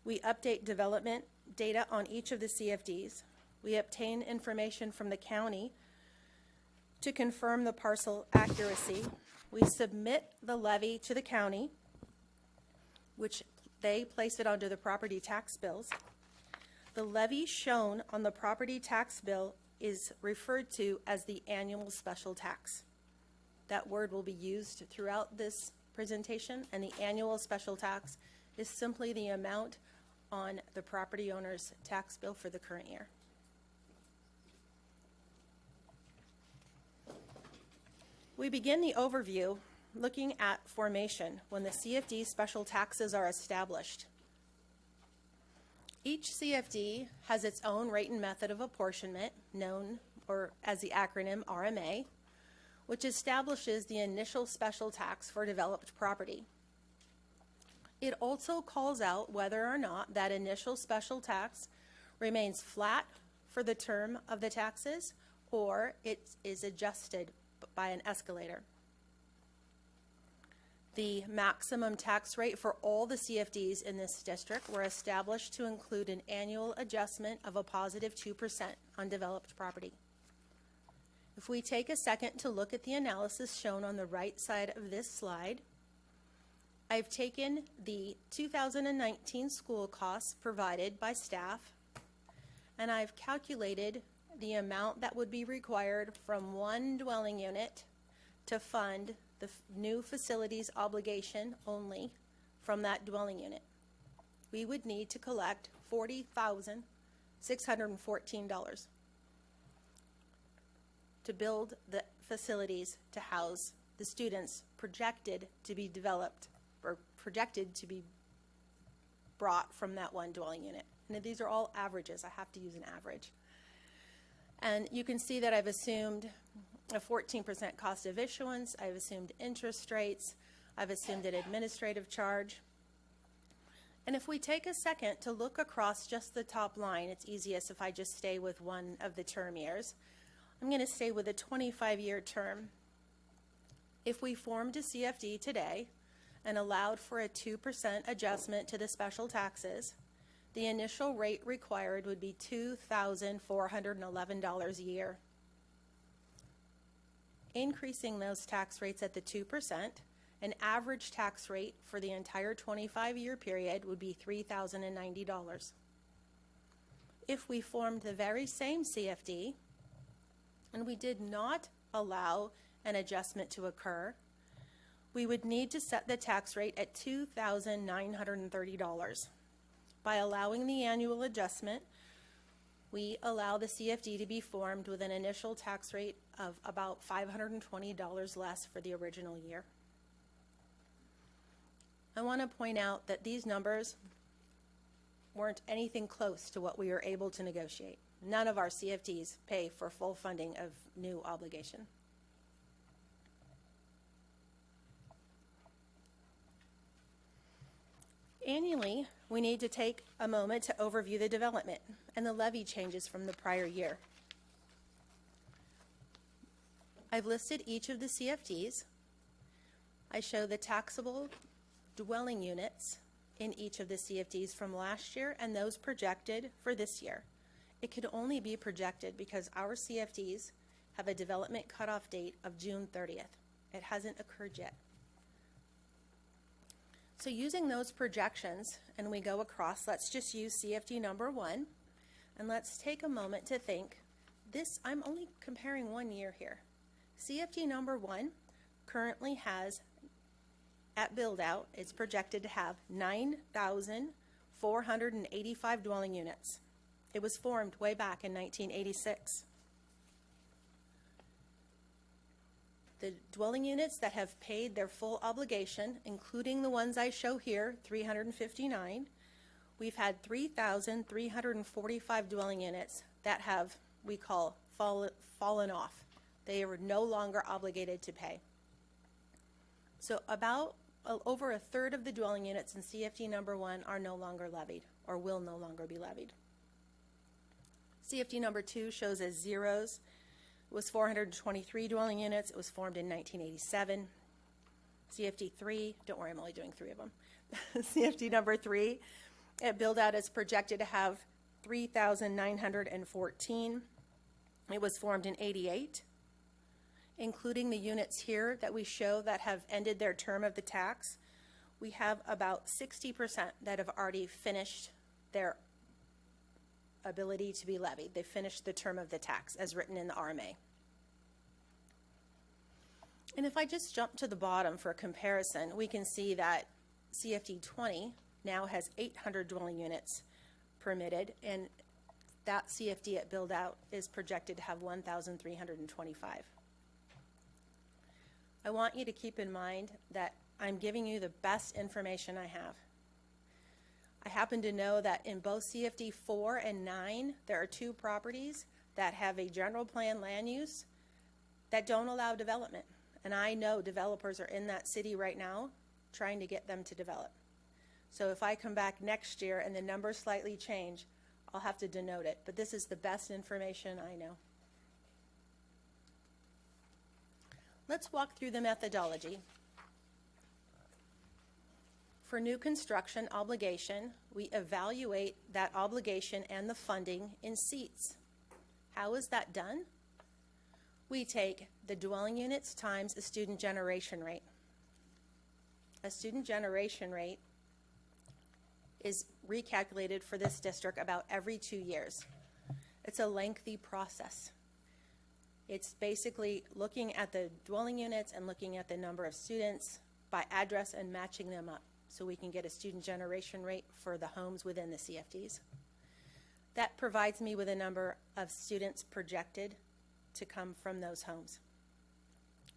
We update development data on each of the CFDs. We obtain information from the county to confirm the parcel accuracy. We submit the levy to the county, which they place it onto the property tax bills. The levy shown on the property tax bill is referred to as the annual special tax. That word will be used throughout this presentation, and the annual special tax is simply the amount on the property owner's tax bill for the current year. We begin the overview looking at formation when the CFD special taxes are established. Each CFD has its own rate and method of apportionment, known or as the acronym RMA, which establishes the initial special tax for developed property. It also calls out whether or not that initial special tax remains flat for the term of the taxes or it is adjusted by an escalator. The maximum tax rate for all the CFDs in this district were established to include an annual adjustment of a positive 2% on developed property. If we take a second to look at the analysis shown on the right side of this slide, I've taken the 2019 school costs provided by staff, and I've calculated the amount that would be required from one dwelling unit to fund the new facilities obligation only from that dwelling unit. We would need to collect $40,614 to build the facilities to house the students projected to be developed or projected to be brought from that one dwelling unit. And these are all averages. I have to use an average. And you can see that I've assumed a 14% cost of issuance. I've assumed interest rates. I've assumed an administrative charge. And if we take a second to look across just the top line, it's easiest if I just stay with one of the term years. I'm going to stay with a 25-year term. If we formed a CFD today and allowed for a 2% adjustment to the special taxes, the initial rate required would be $2,411 a year. Increasing those tax rates at the 2%, an average tax rate for the entire 25-year period would be $3,090. If we formed the very same CFD and we did not allow an adjustment to occur, we would need to set the tax rate at $2,930. By allowing the annual adjustment, we allow the CFD to be formed with an initial tax rate of about $520 less for the original year. I want to point out that these numbers weren't anything close to what we were able to negotiate. None of our CFDs pay for full funding of new obligation. Annually, we need to take a moment to overview the development and the levy changes from the prior year. I've listed each of the CFDs. I show the taxable dwelling units in each of the CFDs from last year and those projected for this year. It could only be projected because our CFDs have a development cutoff date of June 30th. It hasn't occurred yet. So using those projections, and we go across, let's just use CFD number 1, and let's take a moment to think, I'm only comparing 1 year here. CFD number 1 currently has, at build out, it's projected to have 9,485 dwelling units. It was formed way back in 1986. The dwelling units that have paid their full obligation, including the ones I show here, 359, we've had 3,345 dwelling units that have, we call, fallen off. They are no longer obligated to pay. So about over a third of the dwelling units in CFD number 1 are no longer levied or will no longer be levied. CFD number 2 shows as zeros. It was 423 dwelling units. It was formed in 1987. CFD 3, don't worry, I'm only doing 3 of them. CFD number 3, it build out is projected to have 3,914. It was formed in 88. Including the units here that we show that have ended their term of the tax, we have about 60% that have already finished their ability to be levied. They finished the term of the tax as written in the RMA. And if I just jump to the bottom for a comparison, we can see that CFD 20 now has 800 dwelling units permitted, and that CFD at build out is projected to have 1,325. I want you to keep in mind that I'm giving you the best information I have. I happen to know that in both CFD 4 and 9, there are 2 properties that have a general plan land use that don't allow development. And I know developers are in that city right now trying to get them to develop. So if I come back next year and the numbers slightly change, I'll have to denote it. But this is the best information I know. Let's walk through the methodology. For new construction obligation, we evaluate that obligation and the funding in seats. How is that done? We take the dwelling units times a student generation rate. A student generation rate is recalculated for this district about every 2 years. It's a lengthy process. It's basically looking at the dwelling units and looking at the number of students by address and matching them up so we can get a student generation rate for the homes within the CFDs. That provides me with a number of students projected to come from those homes.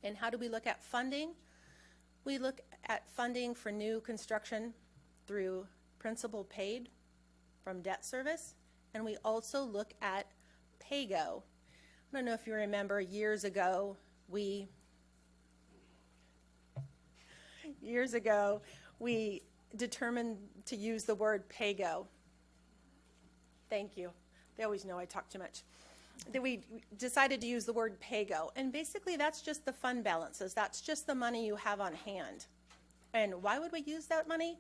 And how do we look at funding? We look at funding for new construction through principal paid from debt service, and we also look at PAYGO. I don't know if you remember years ago, we determined to use the word PAYGO. Thank you. They always know I talk too much. That we decided to use the word PAYGO. And basically that's just the fund balances. That's just the money you have on hand. And why would we use that money?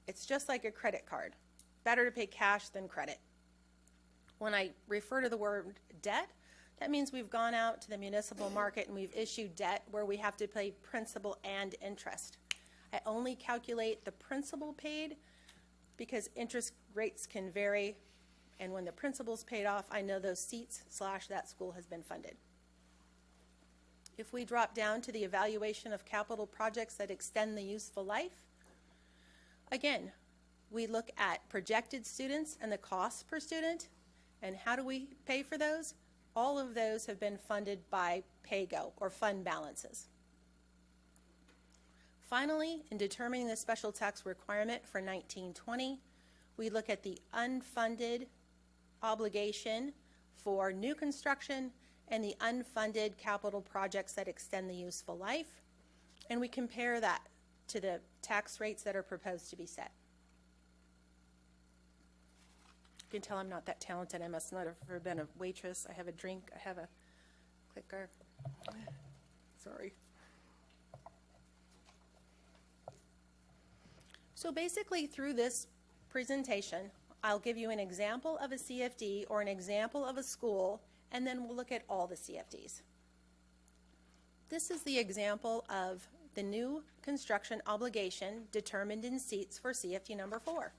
It's just like a credit card. Better to pay cash than credit. When I refer to the word debt, that means we've gone out to the municipal market and we've issued debt where we have to pay principal and interest. I only calculate the principal paid because interest rates can vary, and when the principal's paid off, I know those seats / that school has been funded. If we drop down to the evaluation of capital projects that extend the useful life, again, we look at projected students and the cost per student, and how do we pay for those? All of those have been funded by PAYGO, or fund balances. Finally, in determining the special tax requirement for 1920, we look at the unfunded obligation for new construction and the unfunded capital projects that extend the useful life, and we compare that to the tax rates that are proposed to be set. You can tell I'm not that talented. I must not have ever been a waitress. I have a drink. I have a clicker. Sorry. So basically through this presentation, I'll give you an example of a CFD or an example of a school, and then we'll look at all the CFDs. This is the example of the new construction obligation determined in seats for CFD number 4.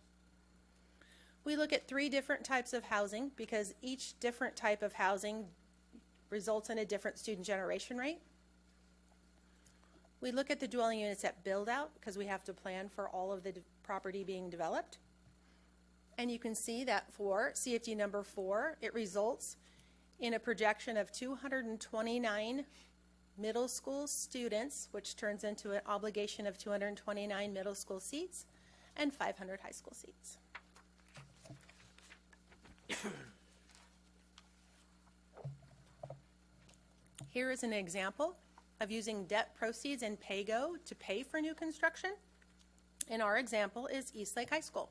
We look at 3 different types of housing because each different type of housing results in a different student generation rate. We look at the dwelling units at build out because we have to plan for all of the property being developed. And you can see that for CFD number 4, it results in a projection of 229 middle school students, which turns into an obligation of 229 middle school seats and 500 high school seats. Here is an example of using debt proceeds and pay-go to pay for new construction. And our example is Eastlake High School.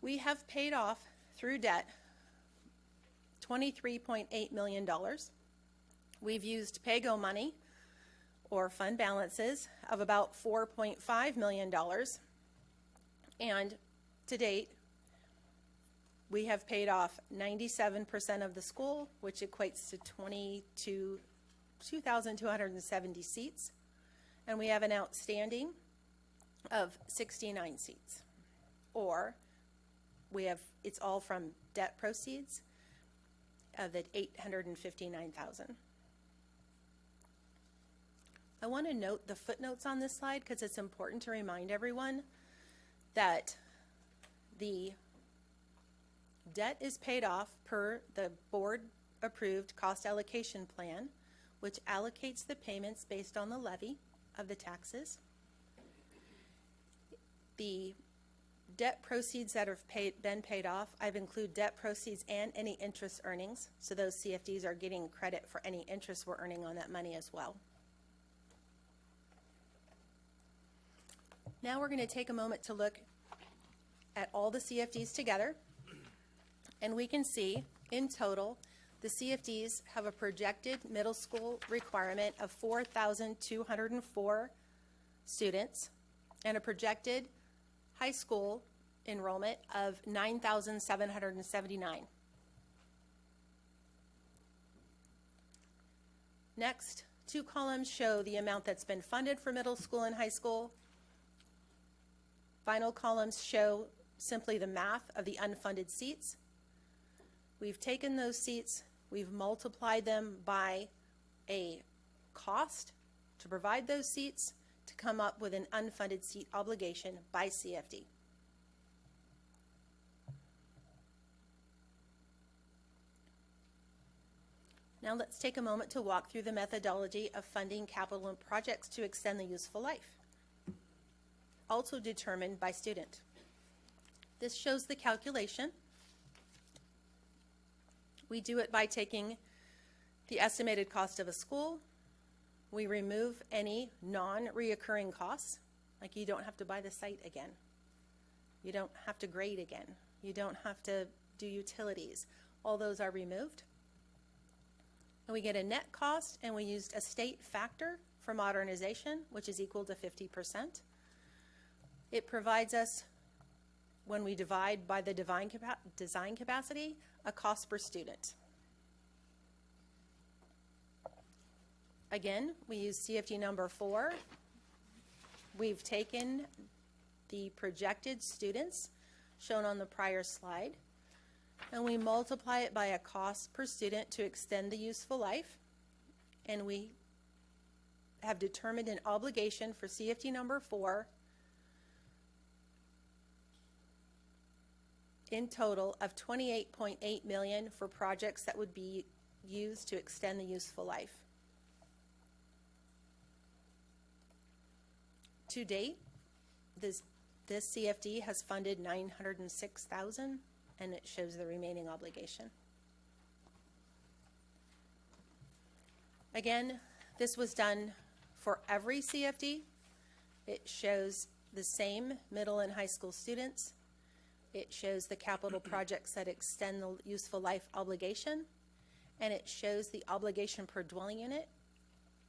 We have paid off through debt $23.8 million. We've used pay-go money or fund balances of about $4.5 million. And to date, we have paid off 97% of the school, which equates to 2,270 seats. And we have an outstanding of 69 seats. Or it's all from debt proceeds of the $859,000. I want to note the footnotes on this slide because it's important to remind everyone that the debt is paid off per the board-approved cost allocation plan, which allocates the payments based on the levy of the taxes. The debt proceeds that have been paid off, I've included debt proceeds and any interest earnings, so those CFDs are getting credit for any interest we're earning on that money as well. Now we're going to take a moment to look at all the CFDs together, and we can see in total the CFDs have a projected middle school requirement of 4,204 students and a projected high school enrollment of 9,779. Next, two columns show the amount that's been funded for middle school and high school. Final columns show simply the math of the unfunded seats. We've taken those seats, we've multiplied them by a cost to provide those seats to come up with an unfunded seat obligation by CFD. Now let's take a moment to walk through the methodology of funding capital and projects to extend the useful life, also determined by student. This shows the calculation. We do it by taking the estimated cost of a school. We remove any non-reoccurring costs, like you don't have to buy the site again. You don't have to grade again. You don't have to do utilities. All those are removed. And we get a net cost, and we used a state factor for modernization, which is equal to 50%. It provides us, when we divide by the design capacity, a cost per student. Again, we use CFD number 4. We've taken the projected students shown on the prior slide, and we multiply it by a cost per student to extend the useful life, and we have determined an obligation for CFD number 4 in total of $28.8 million for projects that would be used to extend the useful life. To date, this CFD has funded $906,000, and it shows the remaining obligation. Again, this was done for every CFD. It shows the same middle and high school students. It shows the capital projects that extend the useful life obligation, and it shows the obligation per dwelling unit.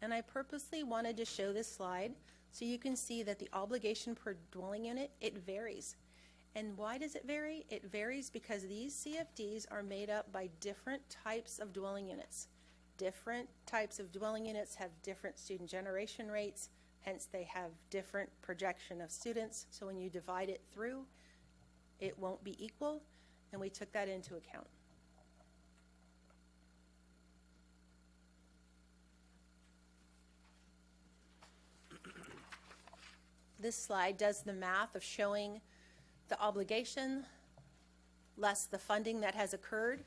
And I purposely wanted to show this slide so you can see that the obligation per dwelling unit, it varies. And why does it vary? It varies because these CFDs are made up by different types of dwelling units. Different types of dwelling units have different student generation rates, hence they have different projection of students. So when you divide it through, it won't be equal, and we took that into account. This slide does the math of showing the obligation less the funding that has occurred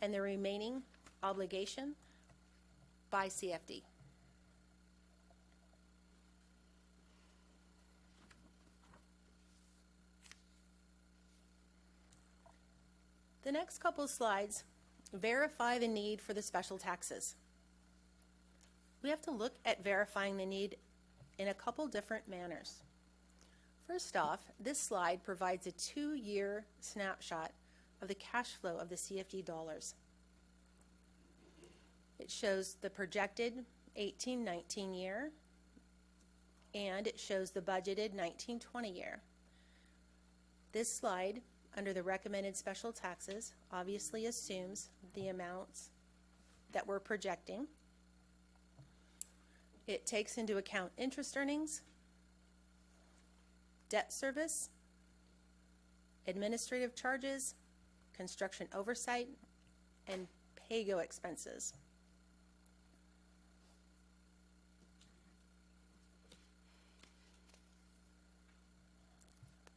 and the remaining obligation by CFD. The next couple of slides Verify the need for the special taxes. We have to look at verifying the need in a couple different manners. First off, this slide provides a 2-year snapshot of the cash flow of the CFD dollars. It shows the projected 18-19 year, and it shows the budgeted 19-20 year. This slide, under the recommended special taxes, obviously assumes the amounts that we're projecting. It takes into account interest earnings, debt service, administrative charges, construction oversight, and pay-go expenses.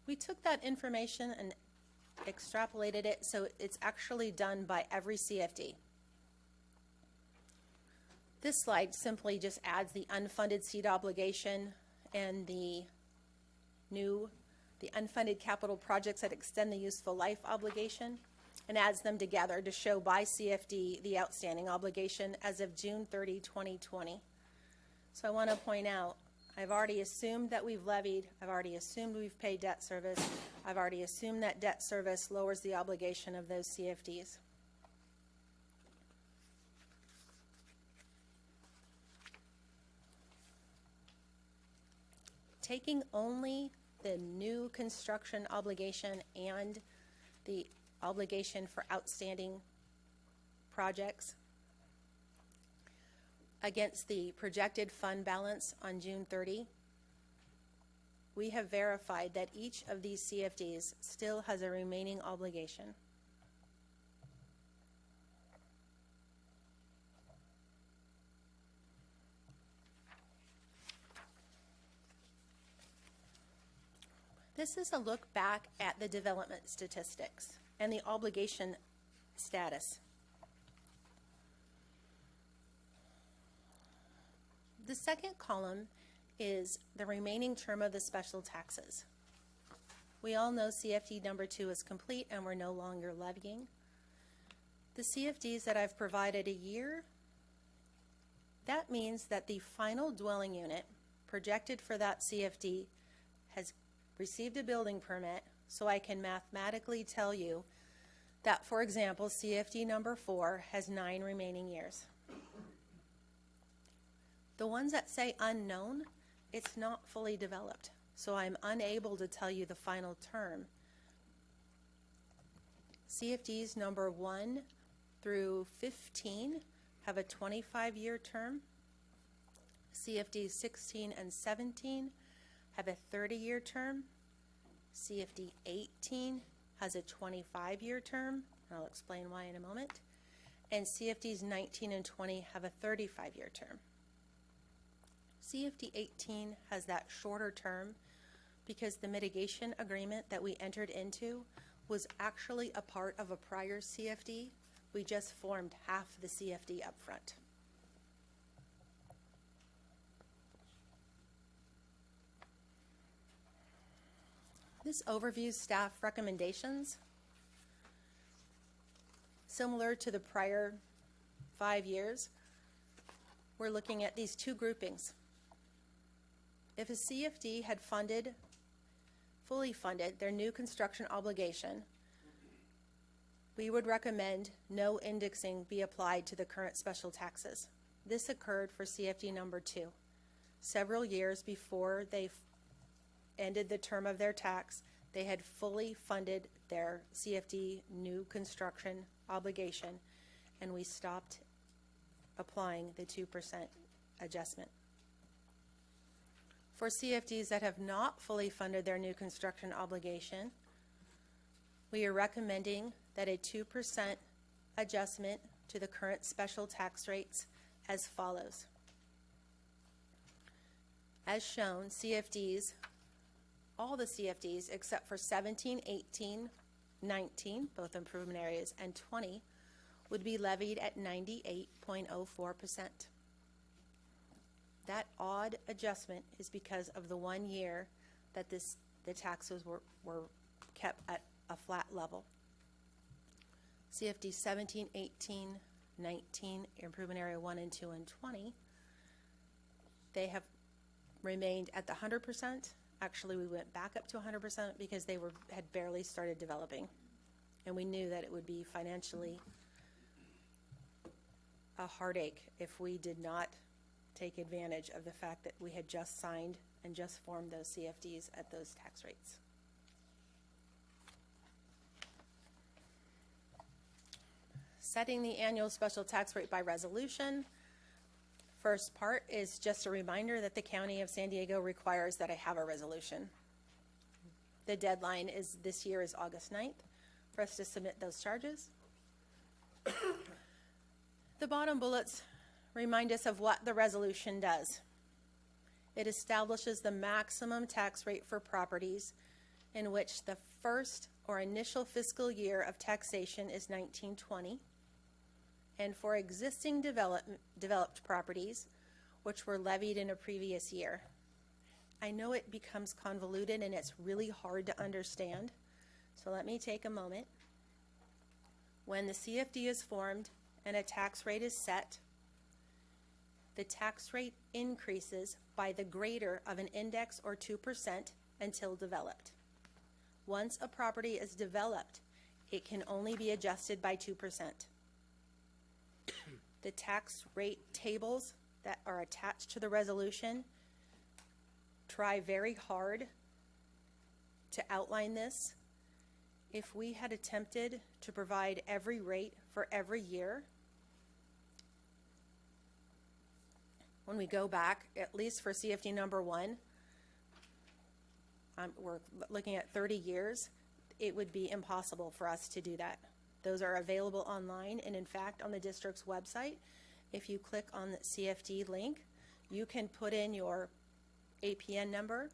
We took that information and extrapolated it so it's actually done by every CFD. This slide simply just adds the unfunded seed obligation and the unfunded capital projects that extend the useful life obligation, and adds them together to show by CFD the outstanding obligation as of June 30, 2020. So I want to point out, I've already assumed that we've levied, I've already assumed we've paid debt service, I've already assumed that debt service lowers the obligation of those CFDs. Taking only the new construction obligation and the obligation for outstanding projects against the projected fund balance on June 30, we have verified that each of these CFDs still has a remaining obligation. This is a look back at the development statistics and the obligation status. The second column is the remaining term of the special taxes. We all know CFD number 2 is complete and we're no longer levying. The CFDs that I've provided a year, that means that the final dwelling unit projected for that CFD has received a building permit, so I can mathematically tell you that, for example, CFD number 4 has 9 remaining years. The ones that say unknown, it's not fully developed, so I'm unable to tell you the final term. CFDs number 1 through 15 have a 25-year term. CFDs 16 and 17 have a 30-year term. CFD 18 has a 25-year term, and I'll explain why in a moment. And CFDs 19 and 20 have a 35-year term. CFD 18 has that shorter term because the mitigation agreement that we entered into was actually a part of a prior CFD. We just formed half the CFD up front. This overviews staff recommendations. Similar to the prior 5 years, we're looking at these two groupings. If a CFD had fully funded their new construction obligation, we would recommend no indexing be applied to the current special taxes. This occurred for CFD number 2. Several years before they ended the term of their tax, they had fully funded their CFD new construction obligation, and we stopped applying the 2% adjustment. For CFDs that have not fully funded their new construction obligation, we are recommending that a 2% adjustment to the current special tax rates as follows. As shown, CFDs, all the CFDs except for 17, 18, 19, both improvement areas, and 20 would be levied at 98.04%. That odd adjustment is because of the 1 year that the taxes were kept at a flat level. CFD 17, 18, 19, Improvement Area 1 and 2 and 20, they have remained at the 100%. Actually, we went back up to 100% because they had barely started developing. And we knew that it would be financially a heartache if we did not take advantage of the fact that we had just signed and just formed those CFDs at those tax rates. Setting the annual special tax rate by resolution. First part is just a reminder that the County of San Diego requires that I have a resolution. The deadline is this year is August 9th for us to submit those charges. The bottom bullets remind us of what the resolution does. It establishes the maximum tax rate for properties in which the first or initial fiscal year of taxation is 1920, and for existing developed properties which were levied in a previous year. I know it becomes convoluted and it's really hard to understand, so let me take a moment. When the CFD is formed and a tax rate is set, the tax rate increases by the greater of an index or 2% until developed. Once a property is developed, it can only be adjusted by 2%. The tax rate tables that are attached to the resolution try very hard to outline this. If we had attempted to provide every rate for every year, when we go back, at least for CFD number 1, we're looking at 30 years, it would be impossible for us to do that. Those are available online, and in fact, on the district's website, if you click on the CFD link, you can put in your APN number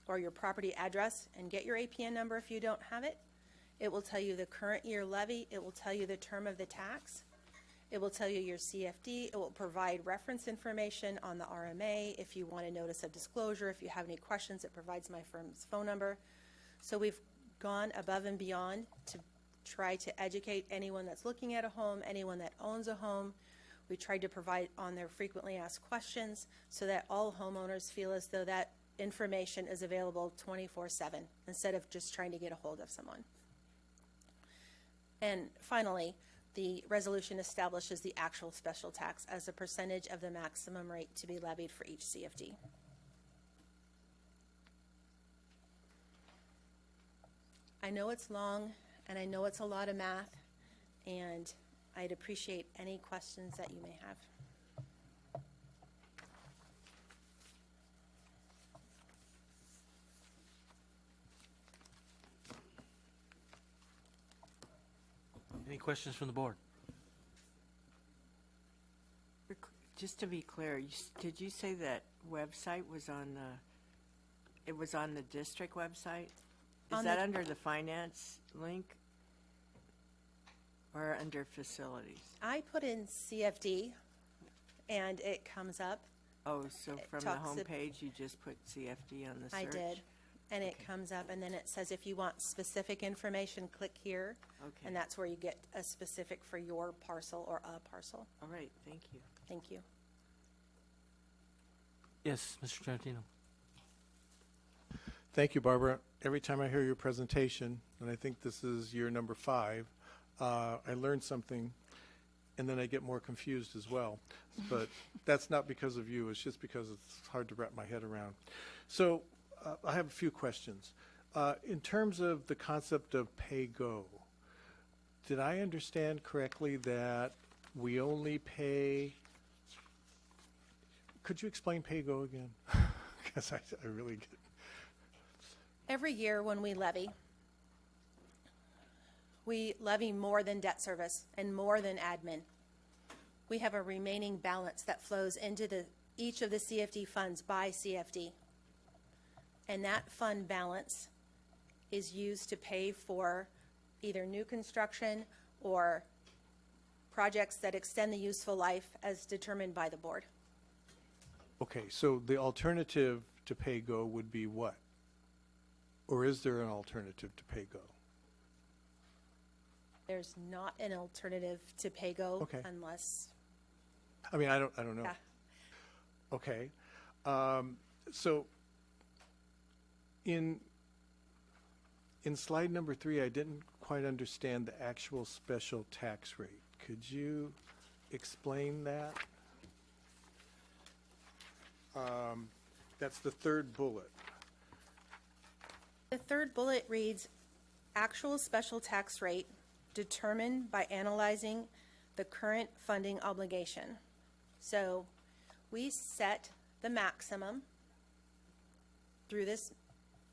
or your property address and get your APN number if you don't have it. It will tell you the current year levy. It will tell you the term of the tax. It will tell you your CFD. It will provide reference information on the RMA. If you want a notice of disclosure, if you have any questions, it provides my firm's phone number. So we've gone above and beyond to try to educate anyone that's looking at a home, anyone that owns a home. We tried to provide on their frequently asked questions so that all homeowners feel as though that information is available 24/7 instead of just trying to get a hold of someone. And finally, the resolution establishes the actual special tax as a percentage of the maximum rate to be levied for each CFD. I know it's long, and I know it's a lot of math, and I'd appreciate any questions that you may have. Any questions from the board? Just to be clear, did you say that website was on the district website? Is that under the finance link or under facilities? I put in CFD, and it comes up. Oh, so It from the talks home ab- page, you just put CFD on the search? I did, and it comes up, and then it says if you want specific information, click here. Okay. And that's where you get a specific for your parcel or a parcel. All right, thank you. Thank you. Yes, Mr. Tarantino. Thank you, Barbara. Every time I hear your presentation, and I think this is year number 5, I learn something, and then I get more confused as well. But that's not because of you. It's just because it's hard to wrap my head around. So I have a few questions. In terms of the concept of pay-go, did I understand correctly that we only pay? Could you explain pay-go again? Because I really get. Every year when we levy more than debt service and more than admin. We have a remaining balance that flows into each of the CFD funds by CFD. And that fund balance is used to pay for either new construction or projects that extend the useful life as determined by the board. Okay, so the alternative to pay-go would be what? Or is there an alternative to pay-go? There's not an alternative to PAYGO Okay. unless, I mean, I don't know. yeah. Okay. So in slide number 3, I didn't quite understand the actual special tax rate. Could you explain that? That's the third bullet. The third bullet reads, actual special tax rate determined by analyzing the current funding obligation. So we set the maximum through this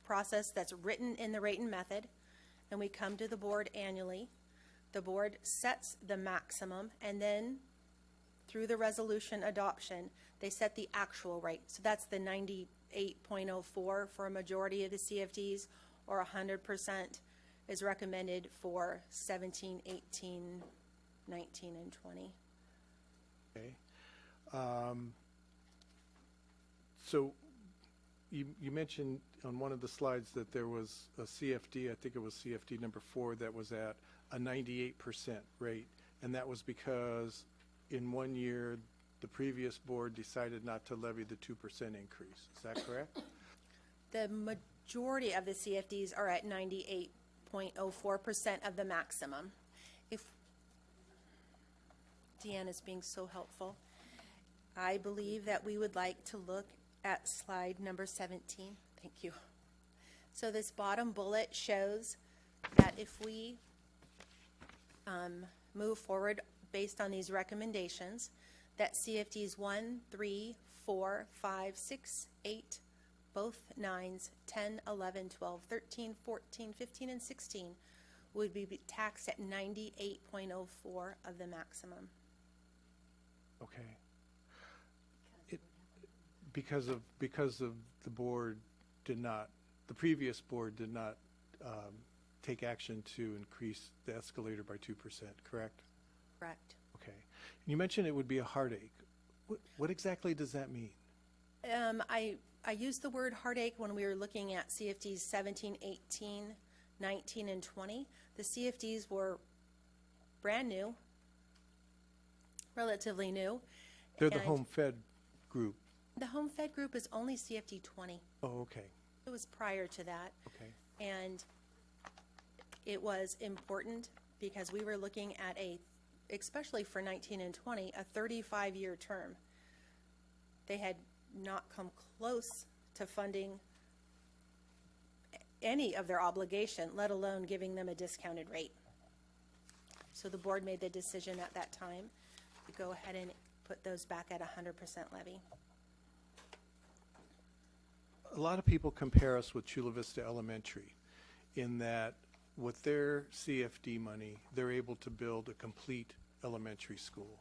process that's written in the rate and method, and we come to the board annually. The board sets the maximum, and then through the resolution adoption, they set the actual rate. So that's the 98.04 for a majority of the CFDs, or 100% is recommended for 17, 18, 19, and 20. Okay. So you mentioned on one of the slides that there was a CFD, I think it was CFD number 4, that was at a 98% rate, and that was because in 1 year the previous board decided not to levy the 2% increase. Is that correct? The majority of the CFDs are at 98.04% of the maximum. If Deanne is being so helpful, I believe that we would like to look at slide number 17. Thank you. So this bottom bullet shows that if we move forward based on these recommendations, that CFDs 1, 3, 4, 5, 6, 8, both 9s, 10, 11, 12, 13, 14, 15, and 16 would be taxed at 98.04 of the maximum. Okay. Because of the board did not, the previous board did not take action to increase the escalator by 2%, correct? Correct. Okay. You mentioned it would be a heartache. What exactly does that mean? I used the word heartache when we were looking at CFDs 17, 18, 19, and 20. The CFDs were brand new, relatively new. They're the home fed group. The home fed group is only CFD 20. Oh, okay. It was prior to that. Okay. And it was important because we were looking at especially for 19 and 20, a 35-year term. They had not come close to funding any of their obligation, let alone giving them a discounted rate. So the board made the decision at that time to go ahead and put those back at 100% levy. A lot of people compare us with Chula Vista Elementary in that with their CFD money, they're able to build a complete elementary school.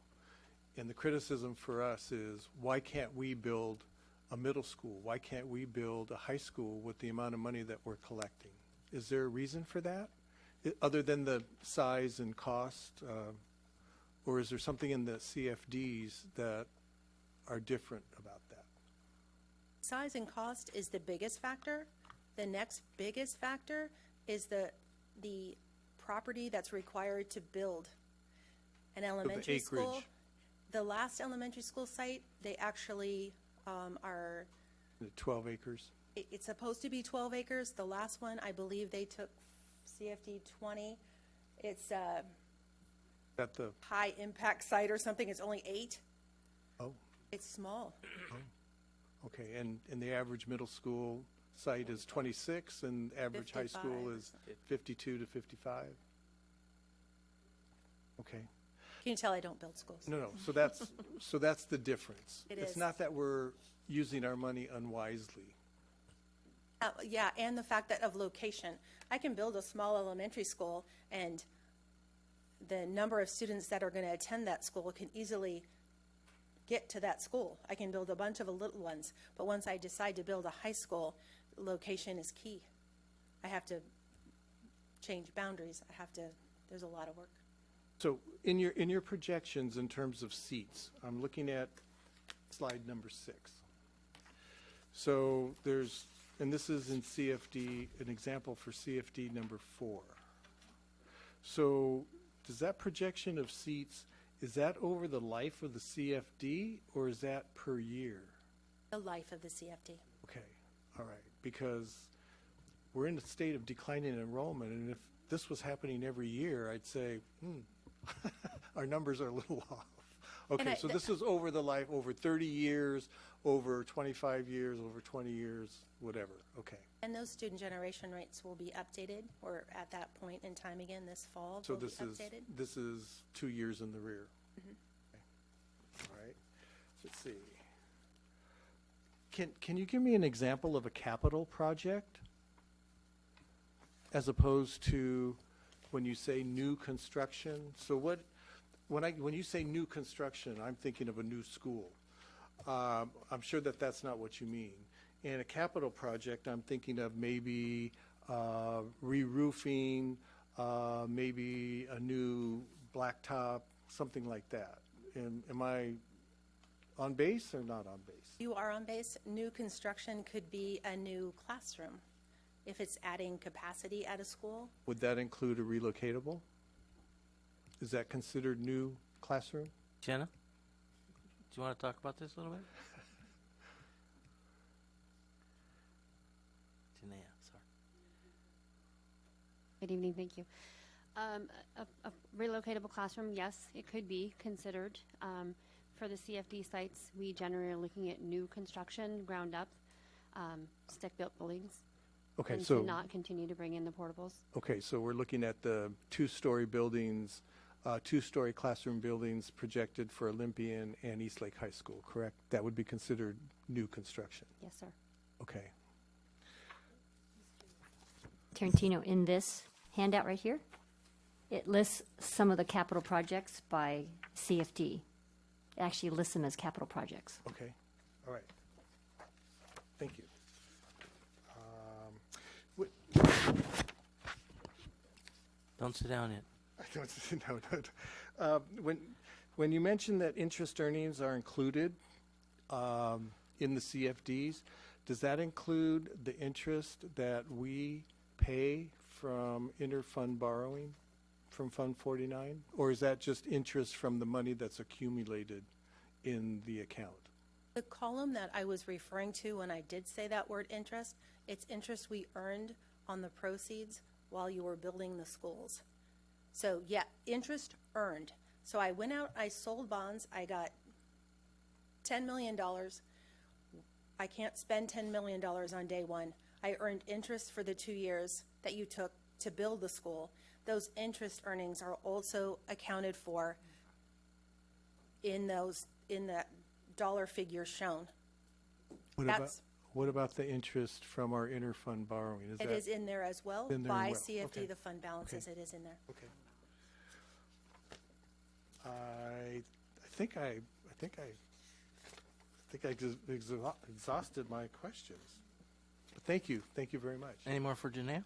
And the criticism for us is, why can't we build a middle school? Why can't we build a high school with the amount of money that we're collecting? Is there a reason for that, other than the size and cost? Or is there something in the CFDs that are different about that? Size and cost is the biggest factor. The next biggest factor is the property that's required to build an elementary school. The last elementary school site, they actually are... 12 acres? It's supposed to be 12 acres. The last one, I believe they took CFD 20. It's a high impact site or something. It's only 8. Oh. It's small. Oh. Okay, and the average middle school site is 26, and average 55. high school is 52 to 55? Okay. Can you tell I don't build schools? No, so that's the difference. It's not that we're using our money unwisely. Yeah, and the fact that of location. I can build a small elementary school, and the number of students that are going to attend that school can easily get to that school. I can build a bunch of little ones, but once I decide to build a high school, location is key. I have to change boundaries. There's a lot of work. So in your projections in terms of seats, I'm looking at slide number 6. So and this is in CFD, an example for CFD number 4. So does that projection of seats, is that over the life of the CFD, or is that per year? The life of the CFD. Okay, all right, because we're in a state of declining enrollment, and if this was happening every year, I'd say, our numbers are a little off. Okay, so this is over the life, over 30 years, over 25 years, over 20 years, whatever, okay. And those student generation rates will be updated, or at that point in time again this fall, So will be this is, updated. this is 2 years in the rear. Mhm. All right, let's see. Can you give me an example of a capital project? As opposed to when you say new construction? So when you say new construction, I'm thinking of a new school. I'm sure that that's not what you mean. In a capital project, I'm thinking of maybe re-roofing, maybe a new blacktop, something like that. Am I on base or not on base? You are on base. New construction could be a new classroom if it's adding capacity at a school. Would that include a relocatable? Is that considered new classroom? Jenna, do you want to talk about this a little bit? Janaea, sorry. Good evening, thank you. A relocatable classroom, yes, it could be considered. For the CFD sites, we generally are looking at new construction, ground up, stick-built buildings. Okay, and so to not continue to bring in the portables. Okay, so we're looking at the two-story buildings, two-story classroom buildings projected for Olympian and Eastlake High School, correct? That would be considered new construction. Yes, sir. Okay. Tarantino, in this handout right here, it lists some of the capital projects by CFD. It actually lists them as capital projects. Okay, all right. Thank you. Don't sit down yet. When you mention that interest earnings are included in the CFDs, does that include the interest that we pay from interfund borrowing from Fund 49? Or is that just interest from the money that's accumulated in the account? The column that I was referring to when I did say that word interest, it's interest we earned on the proceeds while you were building the schools. So yeah, interest earned. So I went out, I sold bonds, I got $10 million. I can't spend $10 million on day one. I earned interest for the 2 years that you took to build the school. Those interest earnings are also accounted for in that dollar figure shown. What about the interest from our interfund borrowing? It is in there as well. In there By as well. CFD, Okay. the fund balances, Okay. it is in there. Okay. I think I exhausted my questions. But thank you very much. Any more for Janaea?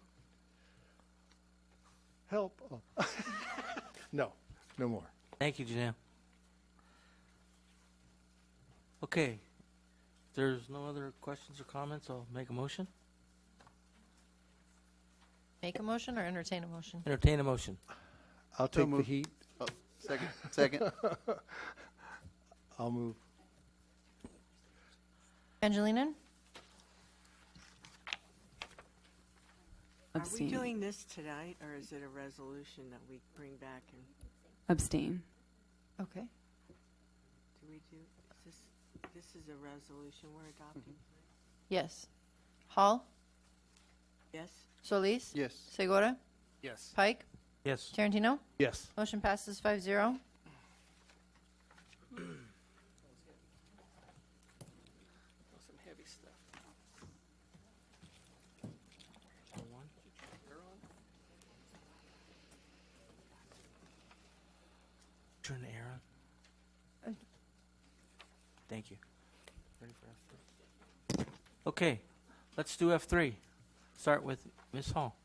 Help. Oh. No more. Thank you, Janelle. Okay. If there's no other questions or comments, I'll make a motion. Make a motion or entertain a motion? Entertain a motion. I'll take the heat. Oh, second. I'll move. Angelina? Are we Abstain. doing this tonight, or is it a resolution that we bring back and Abstain. Okay. do we do, this is a resolution we're adopting? Yes. Hall? Yes? Solis? Yes. Segura? Yes. Pike? Yes. Tarantino? Yes. Motion passes 5-0. Some heavy stuff. Turn the air on. Thank you. Ready for F3? Okay, let's do F3. Start with Ms. Hall.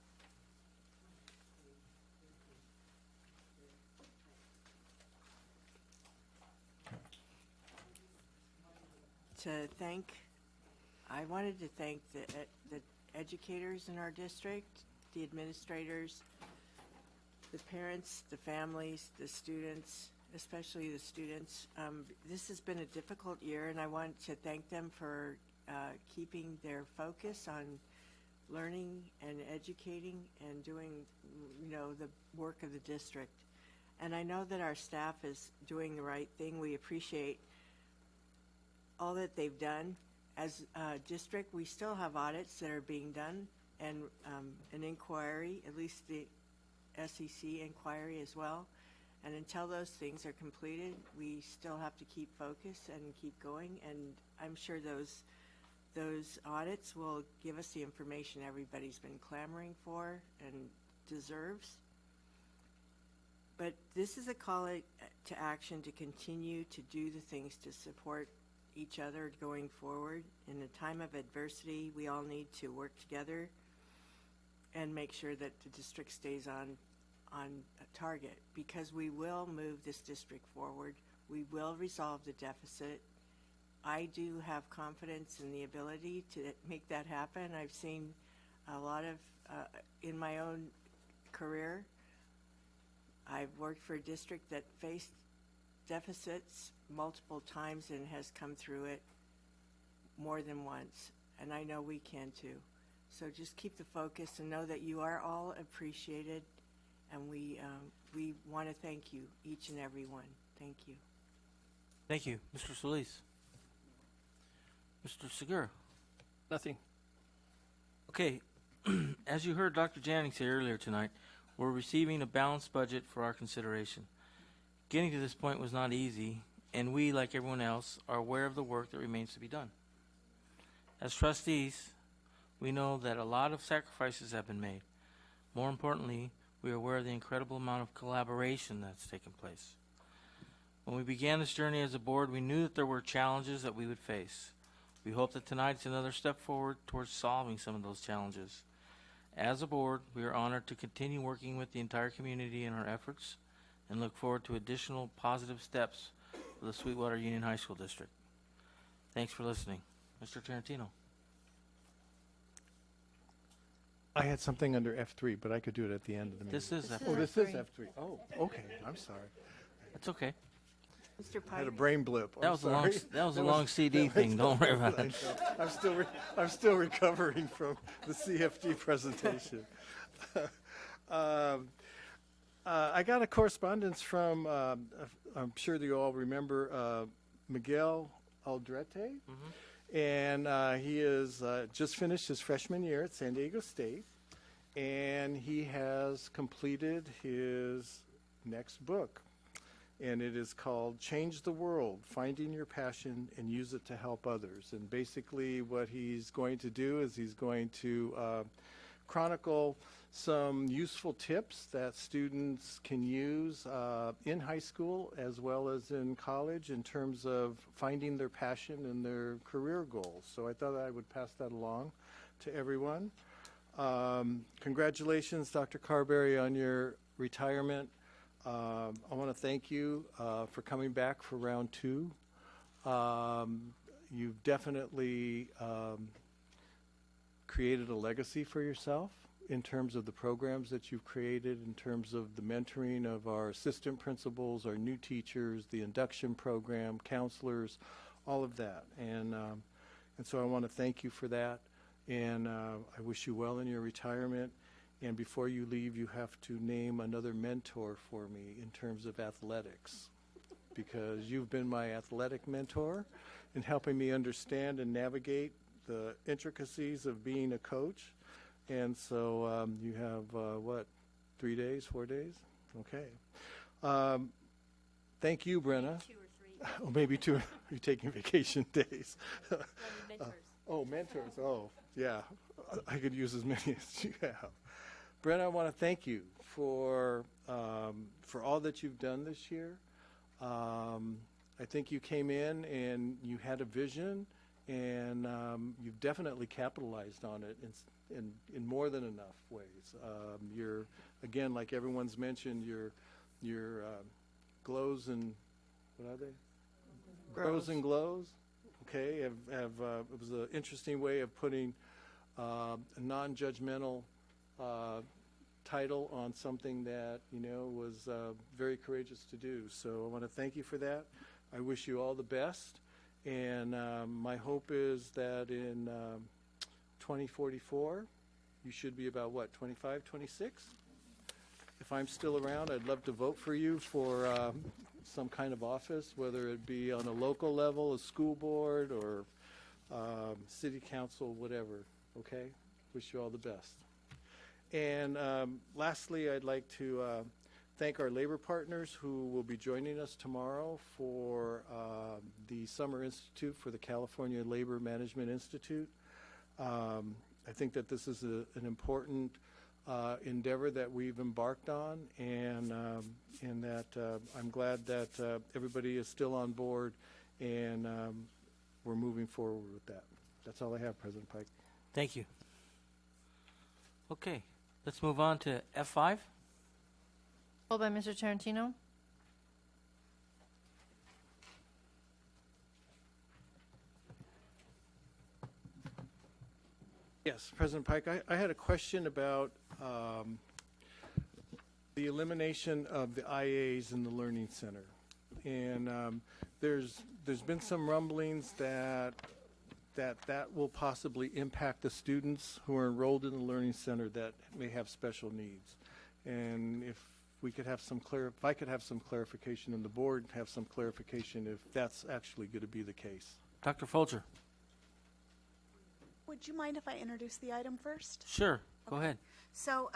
I wanted to thank the educators in our district, the administrators, the parents, the families, the students, especially the students. This has been a difficult year, and I want to thank them for keeping their focus on learning and educating and doing, the work of the district. And I know that our staff is doing the right thing. We appreciate all that they've done. As a district, we still have audits that are being done and an inquiry, at least the SEC inquiry as well. And until those things are completed, we still have to keep focused and keep going. And I'm sure those audits will give us the information everybody's been clamoring for and deserves. But this is a call to action to continue to do the things to support each other going forward. In a time of adversity, we all need to work together and make sure that the district stays on a target, because we will move this district forward. We will resolve the deficit. I do have confidence in the ability to make that happen. I've seen a lot of, in my own career, I've worked for a district that faced deficits multiple times and has come through it more than once. And I know we can too. So just keep the focus and know that you are all appreciated. And we want to thank you, each and every one. Thank you. Thank you. Mr. Solis. Mr. Segura. Nothing. Okay, as you heard Dr. Jannings say earlier tonight, we're receiving a balanced budget for our consideration. Getting to this point was not easy, and we, like everyone else, are aware of the work that remains to be done. As trustees, we know that a lot of sacrifices have been made. More importantly, we are aware of the incredible amount of collaboration that's taken place. When we began this journey as a board, we knew that there were challenges that we would face. We hope that tonight is another step forward towards solving some of those challenges. As a board, we are honored to continue working with the entire community in our efforts and look forward to additional positive steps for the Sweetwater Union High School District. Thanks for listening. Mr. Tarantino. I had something under F3, but I could do it at the end of the meeting. This is F3. Oh, this is F3. Oh, okay. I'm sorry. That's okay. Mr. I had a brain blip. That was a long CD thing. Don't worry about it. I'm still recovering from the CFD presentation. I got a correspondence from, I'm sure that you all remember, Miguel Aldrete. And he has just finished his freshman year at San Diego State. And he has completed his next book. And it is called Change the World, Finding Your Passion and Use It to Help Others. And basically what he's going to do is he's going to chronicle some useful tips that students can use in high school as well as in college in terms of finding their passion and their career goals. So I thought I would pass that along to everyone. Congratulations, Dr. Carberry, on your retirement. I want to thank you for coming back for round 2. You've definitely created a legacy for yourself in terms of the programs that you've created, in terms of the mentoring of our assistant principals, our new teachers, the induction program, counselors, all of that. And so I want to thank you for that. And I wish you well in your retirement. And before you leave, you have to name another mentor for me in terms of athletics, because you've been my athletic mentor in helping me understand and navigate the intricacies of being a coach. And so you have, 3 days, 4 days? Okay. Thank you, Brenna. 2 or 3. Oh, maybe 2. You're taking vacation days. Mentors. Oh, yeah. I could use as many as you have. Brenna, I want to thank you for all that you've done this year. I think you came in and you had a vision, and you've definitely capitalized on it in more than enough ways. You're, again, like everyone's mentioned, your glows and, what are they? Grows and glows. Okay, it was an interesting way of putting a non-judgmental title on something that, was very courageous to do. So I want to thank you for that. I wish you all the best. And my hope is that in 2044, you should be about, 25, 26? If I'm still around, I'd love to vote for you for some kind of office, whether it be on a local level, a school board, or city council, whatever. Okay? Wish you all the best. And lastly, I'd like to thank our labor partners who will be joining us tomorrow for the Summer Institute for the California Labor Management Institute. I think that this is an important endeavor that we've embarked on, and that I'm glad that everybody is still on board, and we're moving forward with that. That's all I have, President Pike. Thank you. Okay, let's move on to F5. Pulled by Mr. Tarantino. Yes, President Pike, I had a question about the elimination of the IAs in the Learning Center. And there's been some rumblings that will possibly impact the students who are enrolled in the Learning Center that may have special needs. And if we could have if I could have some clarification, and the board have some clarification if that's actually going to be the case. Dr. Folger. Would you mind if I introduce the item first? Sure, go ahead. So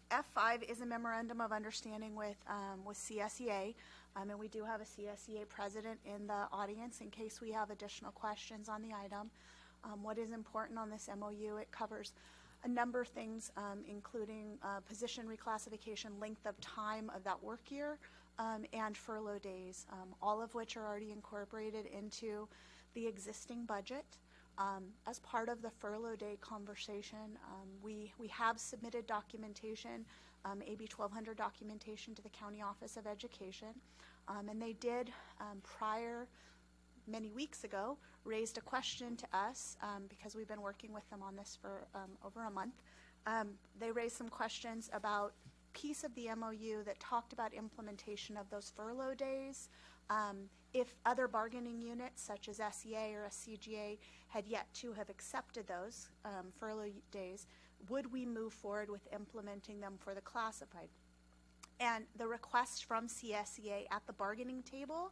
F5 is a memorandum of understanding with CSEA, and we do have a CSEA president in the audience in case we have additional questions on the item. What is important on this MOU, it covers a number of things, including position reclassification, length of time of that work year, and furlough days, all of which are already incorporated into the existing budget. As part of the furlough day conversation, we have submitted documentation, AB 1200 documentation to the County Office of Education, and they did many weeks ago, raised a question to us because we've been working with them on this for over a month. They raised some questions about piece of the MOU that talked about implementation of those furlough days. If other bargaining units such as SEA or CGA had yet to have accepted those furlough days, would we move forward with implementing them for the classified? And the request from CSEA at the bargaining table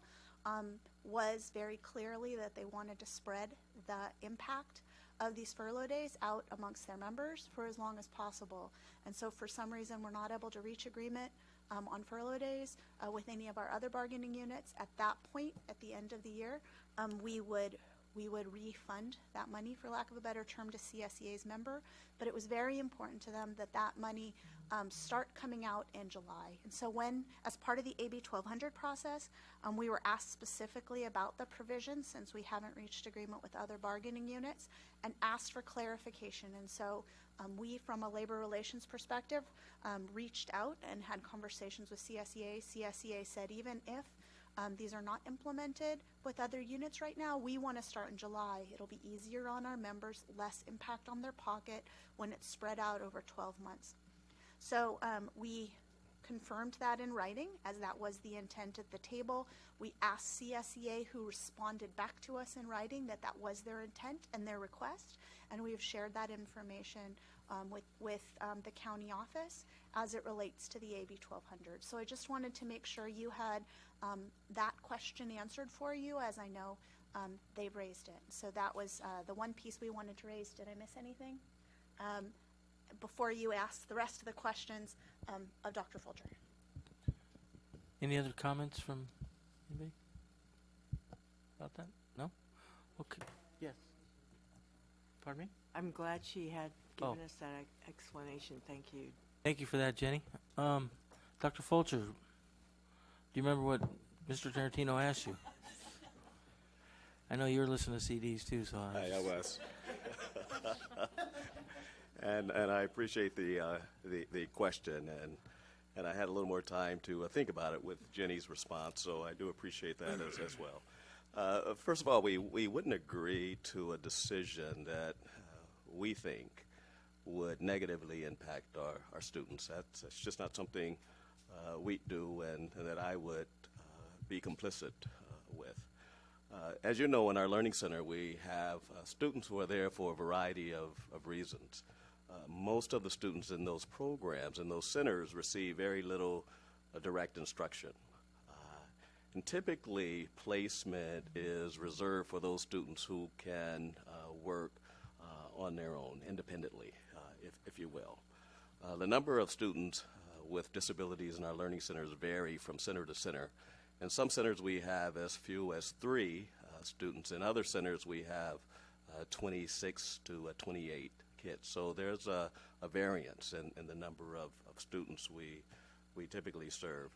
was very clearly that they wanted to spread the impact of these furlough days out amongst their members for as long as possible. And so for some reason we're not able to reach agreement on furlough days with any of our other bargaining units. At that point, at the end of the year, we would refund that money, for lack of a better term, to CSEA's member. But it was very important to them that that money start coming out in July. And so when, as part of the AB 1200 process, we were asked specifically about the provision, since we haven't reached agreement with other bargaining units, and asked for clarification. And so we, from a labor relations perspective, reached out and had conversations with CSEA. CSEA said even if these are not implemented with other units right now, we want to start in July. It'll be easier on our members, less impact on their pocket when it's spread out over 12 months. So we confirmed that in writing, as that was the intent at the table. We asked CSEA, who responded back to us in writing, that that was their intent and their request, and we have shared that information with the county office as it relates to the AB 1200. So I just wanted to make sure you had that question answered for you, as I know they've raised it. So that was the one piece we wanted to raise. Did I miss anything? Before you ask the rest of the questions of Dr. Folger. Any other comments from anybody about that? No? Okay. Yes. Pardon me? I'm glad she had given us that explanation. Thank you. Thank you for that, Jenny. Dr. Folger, do you remember what Mr. Tarantino asked you? I know you were listening to CDs too, so I was. And I appreciate the question, and I had a little more time to think about it with Jenny's response, so I do appreciate that as well. First of all, we wouldn't agree to a decision that we think would negatively impact our students. That's just not something we do and that I would be complicit with. As you know, in our Learning Center, we have students who are there for a variety of reasons. Most of the students in those programs, in those centers, receive very little direct instruction. And typically, placement is reserved for those students who can work on their own, independently, if you will. The number of students with disabilities in our learning centers vary from center to center. In some centers, we have as few as 3 students. In other centers, we have 26 to 28 kids. So there's a variance in the number of students we typically serve.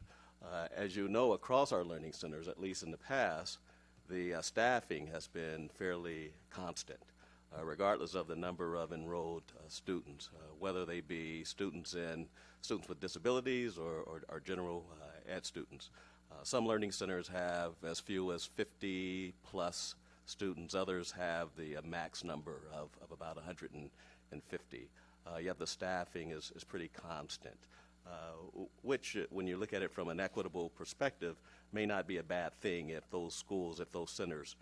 As you know, across our learning centers, at least in the past, the staffing has been fairly constant, regardless of the number of enrolled students, whether they be students with disabilities or general ed students. Some learning centers have as few as 50 plus students. Others have the max number of about 150. Yet the staffing is pretty constant. Which, when you look at it from an equitable perspective, may not be a bad thing if those schools, if those centers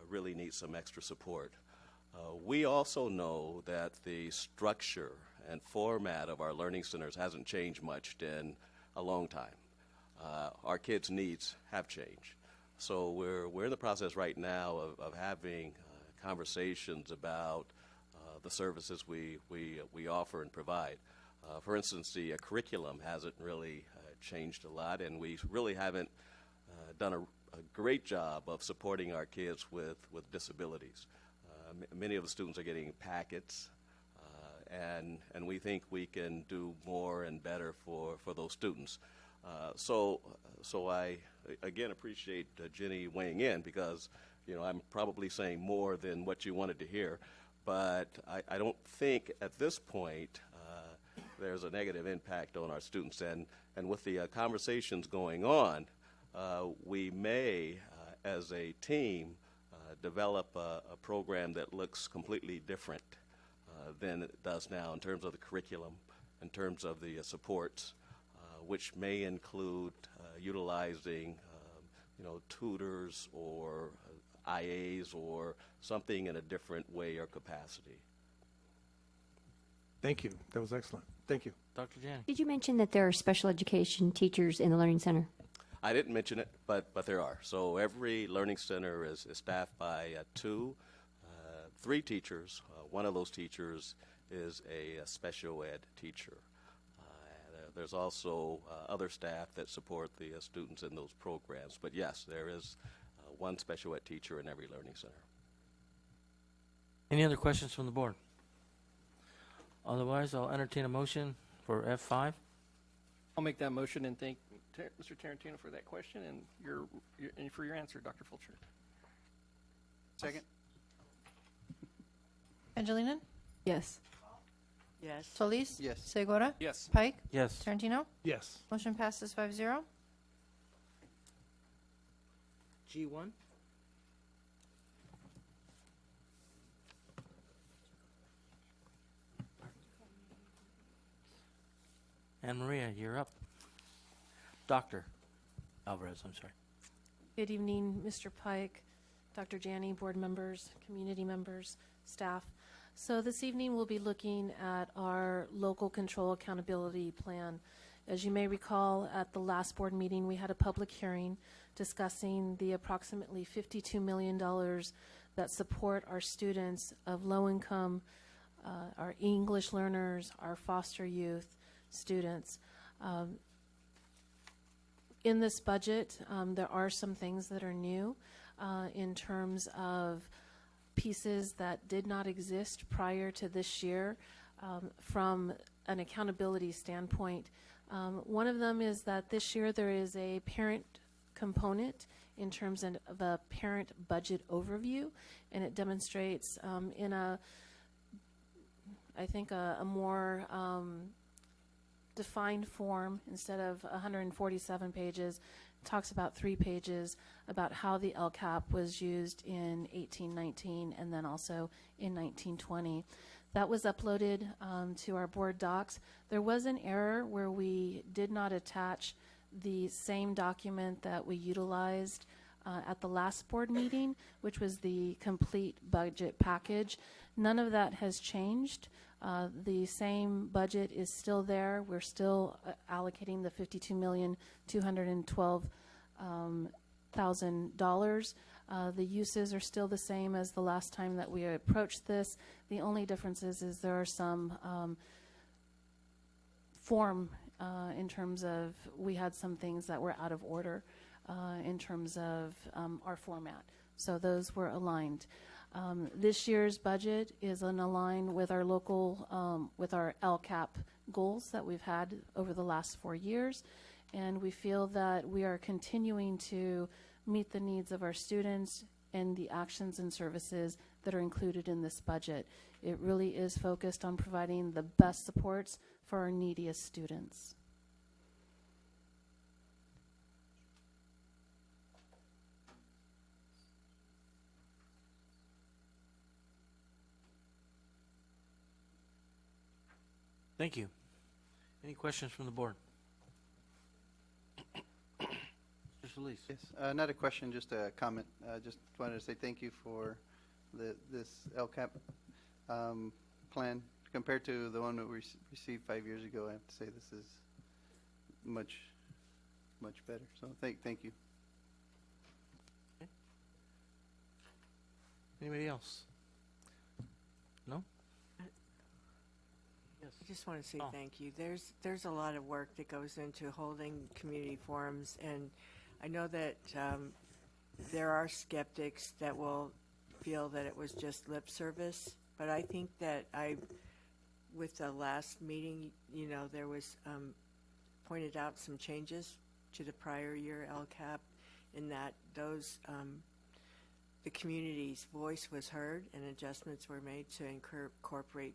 really need some extra support. We also know that the structure and format of our learning centers hasn't changed much in a long time. Our kids' needs have changed. So we're in the process right now of having conversations about the services we offer and provide. For instance, the curriculum hasn't really changed a lot, and we really haven't done a great job of supporting our kids with disabilities. Many of the students are getting packets, and we think we can do more and better for those students. So I, again, appreciate Jenny weighing in, because I'm probably saying more than what you wanted to hear, but I don't think at this point there's a negative impact on our students. And with the conversations going on, we may, as a team, develop a program that looks completely different than it does now in terms of the curriculum, in terms of the supports, which may include utilizing tutors or IAs or something in a different way or capacity. Thank you. That was excellent. Thank you. Dr. Janney. Did you mention that there are special education teachers in the Learning Center? I didn't mention it, but there are. So every learning center is staffed by 3 teachers. One of those teachers is a special ed teacher. There's also other staff that support the students in those programs. But yes, there is one special ed teacher in every learning center. Any other questions from the board? Otherwise, I'll entertain a motion for F5. I'll make that motion and thank Mr. Tarantino for that question and for your answer, Dr. Fulcher. Second. Angelina? Yes. Yes. Solis? Yes. Segura? Yes. Pike? Yes. Tarantino? Yes. Motion passes 5-0. G1. Anne Maria, you're up. Dr. Alvarez, I'm sorry. Good evening, Mr. Pike, Dr. Janney, board members, community members, staff. So this evening we'll be looking at our local control accountability plan. As you may recall, at the last board meeting, we had a public hearing discussing the approximately $52 million that support our students of low income, our English learners, our foster youth students. In this budget, there are some things that are new in terms of pieces that did not exist prior to this year from an accountability standpoint. One of them is that this year there is a parent component in terms of a parent budget overview, and it demonstrates in a more defined form. Instead of 147 pages, talks about 3 pages about how the LCAP was used in 1819 and then also in 1920. That was uploaded to our board docs. There was an error where we did not attach the same document that we utilized at the last board meeting, which was the complete budget package. None of that has changed. The same budget is still there. We're still allocating the $52,212,000. The uses are still the same as the last time that we approached this. The only difference is there are some form in terms of we had some things that were out of order in terms of our format. So those were aligned. This year's budget is in line with our local, with our LCAP goals that we've had over the last 4 years. And we feel that we are continuing to meet the needs of our students and the actions and services that are included in this budget. It really is focused on providing the best supports for our neediest students. Thank you. Any questions from the board? Mr. Solis. Yes, not a question, just a comment. Just wanted to say thank you for this LCAP plan. Compared to the one that we received 5 years ago, I have to say this is much better. So thank you. Okay. Anybody else? No? I just want to say thank you. There's a lot of work that goes into holding community forums, and I know that there are skeptics that will feel that it was just lip service, but I think that with the last meeting, there was pointed out some changes to the prior year LCAP in that the community's voice was heard and adjustments were made to incorporate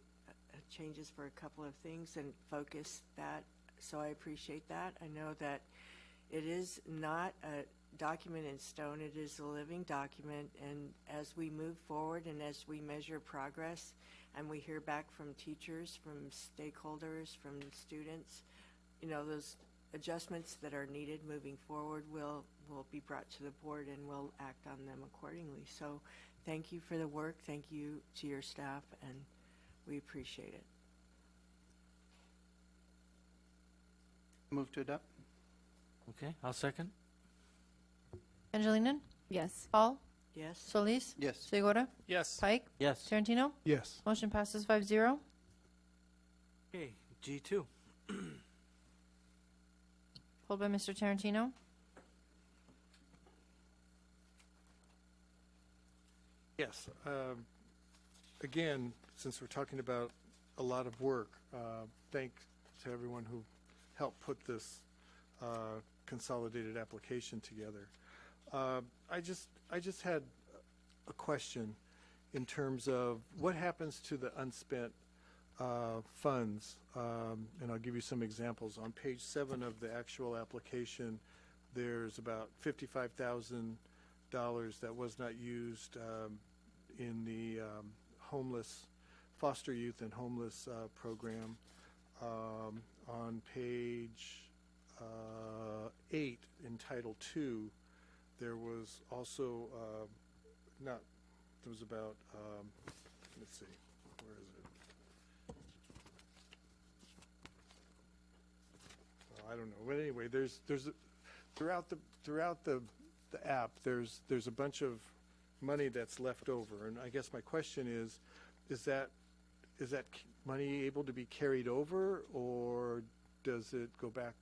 changes for a couple of things and focus that. So I appreciate that. I know that it is not a document in stone. It is a living document, and as we move forward and as we measure progress and we hear back from teachers, from stakeholders, from students, those adjustments that are needed moving forward will be brought to the board, and we'll act on them accordingly. So thank you for the work. Thank you to your staff, and we appreciate it. Move to adopt. Okay, I'll second. Angelina? Yes. Hall? Yes. Solis? Yes. Segura? Yes. Pike? Yes. Tarantino? Yes. Motion passes 5-0. Okay, G2. Pulled by Mr. Tarantino. Yes. Again, since we're talking about a lot of work, thanks to everyone who helped put this consolidated application together. I just had a question in terms of what happens to the unspent funds, and I'll give you some examples. On page 7 of the actual application, there's about $55,000 that was not used in the homeless, foster youth and homeless program. On page 8 in Title II, there was also there was about, let's see, where is it? I don't know. But anyway, there's throughout the app, there's a bunch of money that's left over, and I guess my question is that money able to be carried over, or does it go back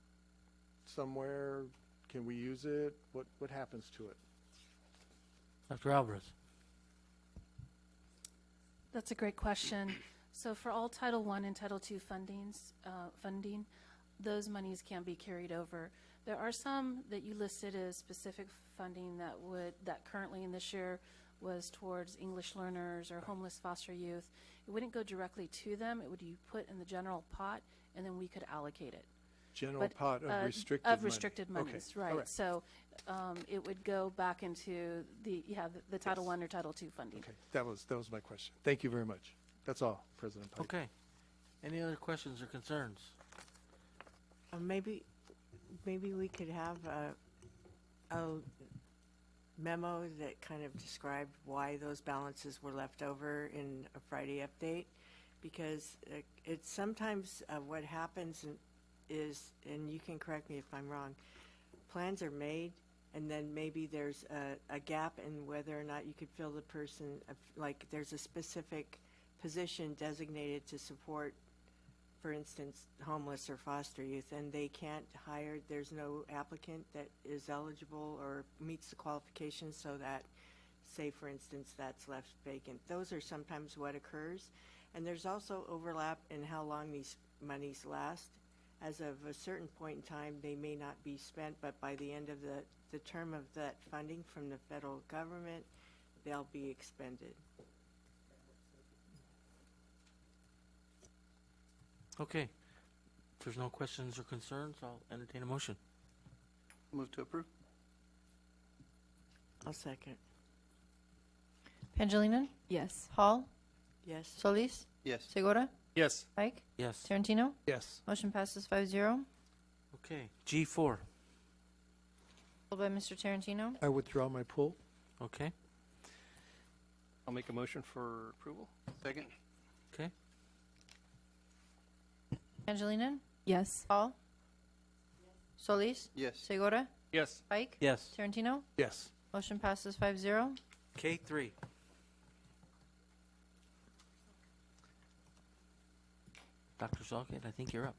somewhere? Can we use it? What happens to it? Dr. Alvarez. That's a great question. So for all Title I and Title II funding, those monies can be carried over. There are some that you listed as specific funding that currently in this year was towards English learners or homeless foster youth. It wouldn't go directly to them. It would be put in the general pot, and then we could allocate it. General pot of restricted money. Of restricted monies, Okay. right. All right. So it would go back into the Title I or Title II funding. Okay, that was my question. Thank you very much. That's all, President Pike. Okay. Any other questions or concerns? Maybe we could have a memo that kind of described why those balances were left over in a Friday update, because it's sometimes what happens is, and you can correct me if I'm wrong, plans are made and then maybe there's a gap in whether or not you could fill the person, like there's a specific position designated to support, for instance, homeless or foster youth, and they can't hire, there's no applicant that is eligible or meets the qualifications, so that, say, for instance, that's left vacant. Those are sometimes what occurs. And there's also overlap in how long these monies last. As of a certain point in time, they may not be spent, but by the end of the term of that funding from the federal government, they'll be expended. Okay. If there's no questions or concerns, I'll entertain a motion. Move to approve. I'll second. Pangilinan? Yes. Hall? Yes. Solis? Yes. Segura? Yes. Pike? Yes. Tarantino? Yes. Motion passes 5-0. Okay. G4. Pulled by Mr. Tarantino. I withdraw my pull. Okay. I'll make a motion for approval. Second. Okay. Pangilinan? Yes. Hall? Solis? Yes. Segura? Yes. Pike? Yes. Tarantino? Yes. Motion passes 5-0. K3. Dr. Salkett, I think you're up.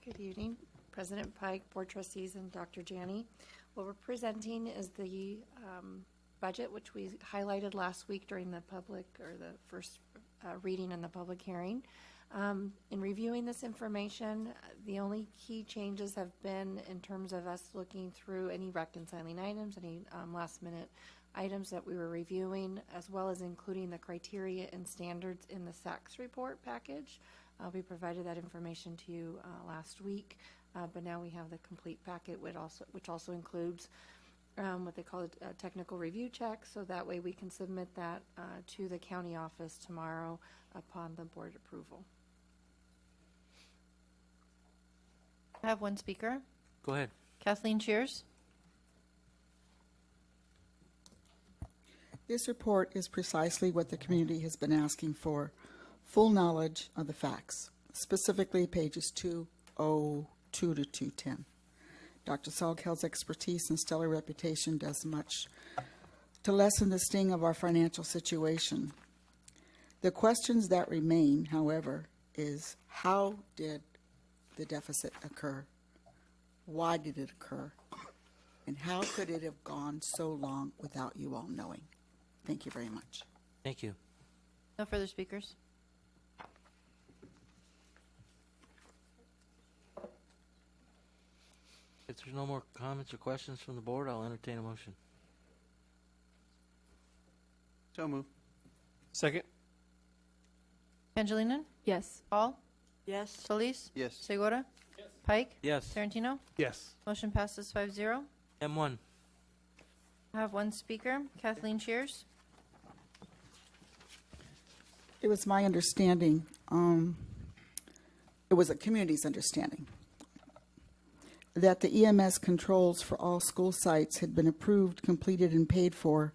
Good evening, President Pike, Board Trustees, and Dr. Janney. What we're presenting is the budget, which we highlighted last week during the public, or the first reading in the public hearing. In reviewing this information, the only key changes have been in terms of us looking through any reconciling items, any last-minute items that we were reviewing, as well as including the criteria and standards in the SACS report package. We provided that information to you last week, but now we have the complete packet, which also includes what they call a technical review check, so that way we can submit that to the county office tomorrow upon the board approval. I have one speaker. Go ahead. Kathleen Cheers. This report is precisely what the community has been asking for: full knowledge of the facts, specifically pages 202 to 210. Dr. Salkeld's expertise and stellar reputation does much to lessen the sting of our financial situation. The questions that remain, however, is how did the deficit occur? Why did it occur? And how could it have gone so long without you all knowing? Thank you very much. Thank you. No further speakers. If there's no more comments or questions from the board, I'll entertain a motion. So move. Second. Pangilinan? Yes. Hall? Yes. Solis? Yes. Segura? Pike? Yes. Tarantino? Yes. Motion passes 5-0. M1. I have one speaker. Kathleen Cheers. It was my understanding, it was a community's understanding, that the EMS controls for all school sites had been approved, completed, and paid for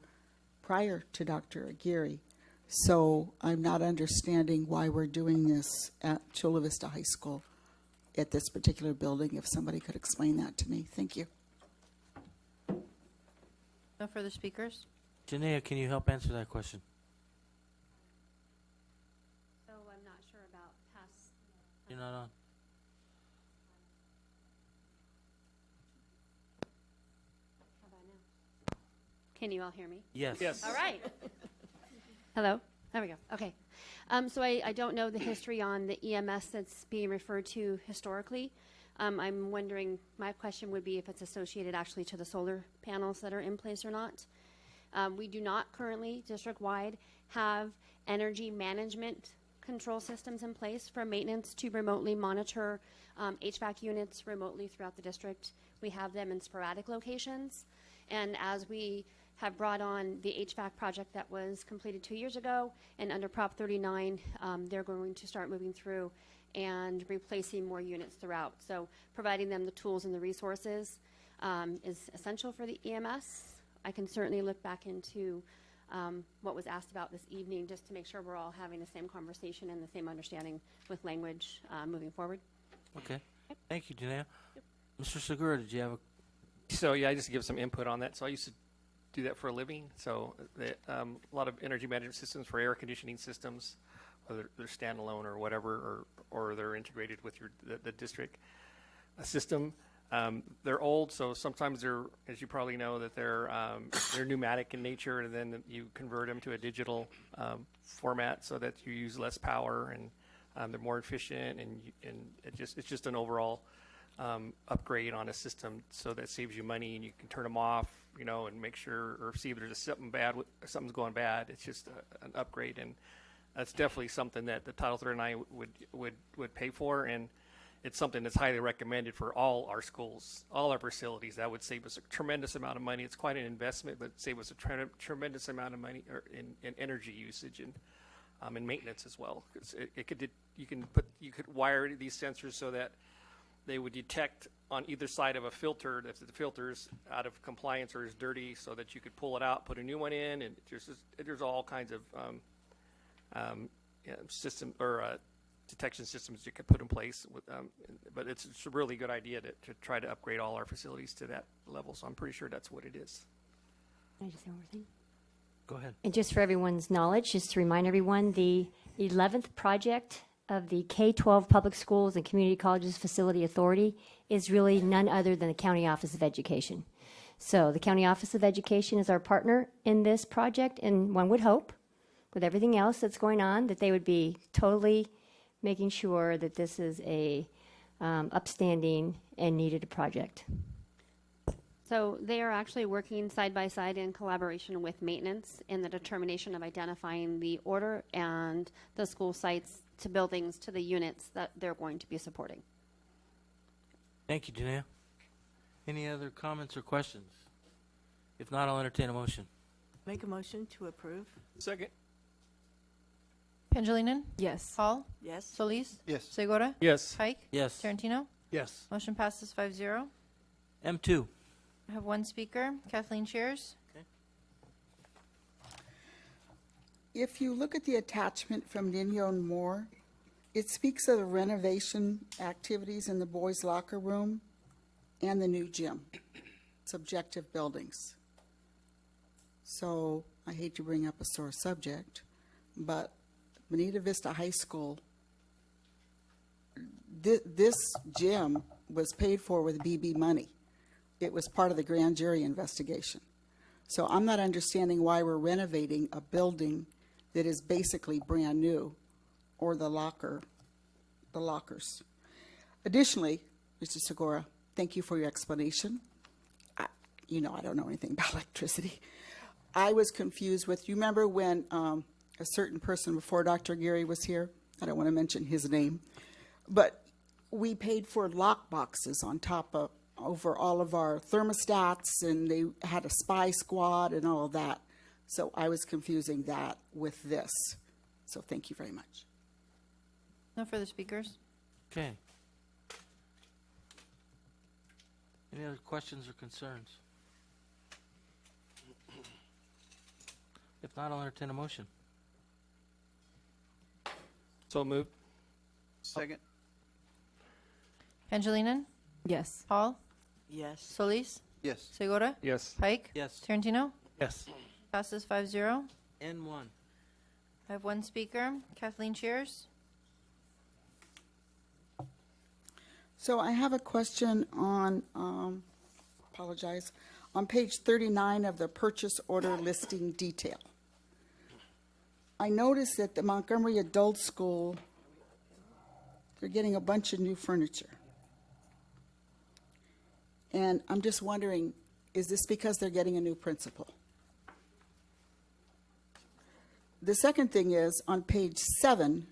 prior to Dr. Aguirre. So I'm not understanding why we're doing this at Chula Vista High School at this particular building. If somebody could explain that to me. Thank you. No further speakers. Janaea, can you help answer that question? So I'm not sure about past. You're not on. How about now? Can you all hear me? Yes. Yes. All right. Hello? There we go. Okay. So I don't know the history on the EMS that's being referred to historically. I'm wondering, my question would be if it's associated actually to the solar panels that are in place or not. We do not currently, district-wide, have energy management control systems in place for maintenance to remotely monitor HVAC units remotely throughout the district. We have them in sporadic locations. And as we have brought on the HVAC project that was completed 2 years ago, and under Prop 39, they're going to start moving through and replacing more units throughout. So providing them the tools and the resources is essential for the EMS. I can certainly look back into what was asked about this evening, just to make sure we're all having the same conversation and the same understanding with language moving forward. Okay. Thank you, Janelle. Mr. Segura, did you have a? So yeah, I just give some input on that. So I used to do that for a living. So a lot of energy management systems for air conditioning systems, whether they're standalone or whatever, or they're integrated with the district system. They're old, so sometimes they're, as you probably know, that they're pneumatic in nature, and then you convert them to a digital format so that you use less power, and they're more efficient, and it's just an overall upgrade on a system, so that saves you money, and you can turn them off, and make sure, or see if there's something's going bad. It's just an upgrade, and that's definitely something that the Title 39 would pay for, and it's something that's highly recommended for all our schools, all our facilities. That would save us a tremendous amount of money. It's quite an investment, but save us a tremendous amount of money in energy usage and maintenance as well. You could wire these sensors so that they would detect on either side of a filter if the filter's out of compliance or is dirty, so that you could pull it out, put a new one in, and there's all kinds of system or detection systems you could put in place. But it's a really good idea to try to upgrade all our facilities to that level. So I'm pretty sure that's what it is. Can I just say one more thing? Go ahead. And just for everyone's knowledge, just to remind everyone, the 11th project of the K-12 Public Schools and Community Colleges Facility Authority is really none other than the County Office of Education. So the County Office of Education is our partner in this project, and one would hope, with everything else that's going on, that they would be totally making sure that this is a upstanding and needed project. So they are actually working side by side in collaboration with maintenance in the determination of identifying the order and the school sites to buildings to the units that they're going to be supporting. Thank you, Janelle. Any other comments or questions? If not, I'll entertain a motion. Make a motion to approve. Second. Pangilinan? Yes. Hall? Yes. Solis? Yes. Segura? Yes. Pike? Yes. Tarantino? Yes. Motion passes 5-0. M2. I have one speaker, Kathleen Shears. If you look at the attachment from Nino and Moore, it speaks of the renovation activities in the boys' locker room and the new gym, subjective buildings. So I hate to bring up a sore subject, but Bonita Vista High School, this gym was paid for with BB money. It was part of the grand jury investigation. So I'm not understanding why we're renovating a building that is basically brand new, or the lockers. Additionally, Mr. Segura, thank you for your explanation. I don't know anything about electricity. I was confused with, you remember when a certain person before Dr. Geary was here? I don't want to mention his name, but we paid for lock boxes on top of, over all of our thermostats, and they had a spy squad and all of that. So I was confusing that with this. So thank you very much. No further speakers. Okay. Any other questions or concerns? If not, I'll entertain a motion. So moved. Second. Pangilinan? Yes. Hall? Yes. Solis? Yes. Segura? Yes. Pike? Yes. Tarantino? Yes. Passes 5-0. N1. I have one speaker, Kathleen Shears. So I have a question on, apologize, on page 39 of the purchase order listing detail. I noticed that the Montgomery Adult School, they're getting a bunch of new furniture. And I'm just wondering, is this because they're getting a new principal? The second thing is, on page 7,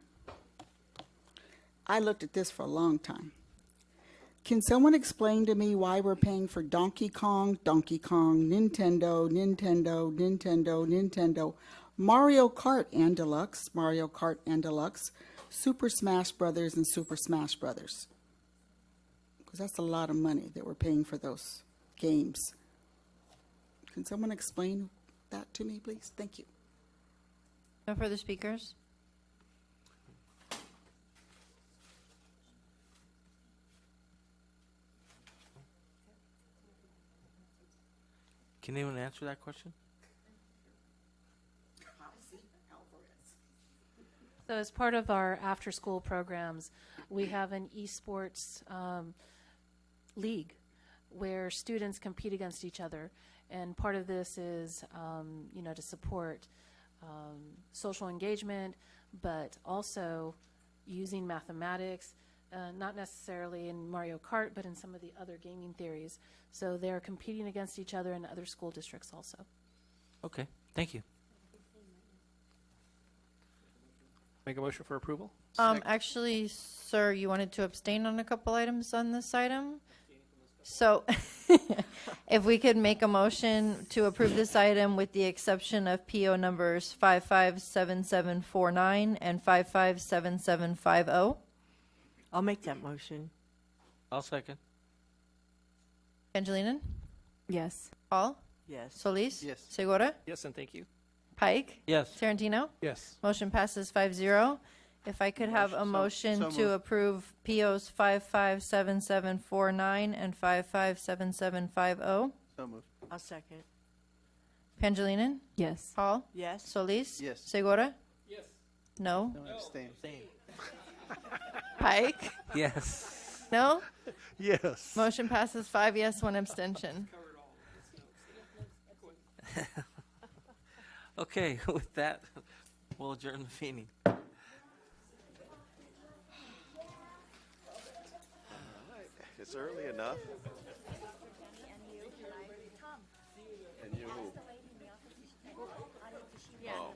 I looked at this for a long time. Can someone explain to me why we're paying for Donkey Kong, Nintendo, Mario Kart and Deluxe, Super Smash Brothers, and Super Smash Brothers? Because that's a lot of money that we're paying for those games. Can someone explain that to me, please? Thank you. No further speakers? Can anyone answer that question? So as part of our after-school programs, we have an esports league where students compete against each other. And part of this is, to support social engagement, but also using mathematics, not necessarily in Mario Kart, but in some of the other gaming theories. So they're competing against each other in other school districts also. Okay, thank you. Make a motion for approval? Actually, sir, you wanted to abstain on a couple items on this item? So if we could make a motion to approve this item with the exception of PO numbers 557749 and 557750. I'll make that motion. I'll second. Angelina? Yes. Hall? Yes. Solis? Yes. Segura? Yes, and thank you. Pike? Yes. Tarantino? Yes. Motion passes 5-0. If I could have a motion so to moved. approve POs 557749 and 557750. So moved. I'll second. Pangilinan? Yes. Hall? Yes. Solis? Yes. Segura? Yes. No? No, abstain. Pike? Yes. No? Yes. Motion passes 5 yes, 1 abstention. Okay, with that, we'll adjourn the meeting. It's early enough. And you who? Oh.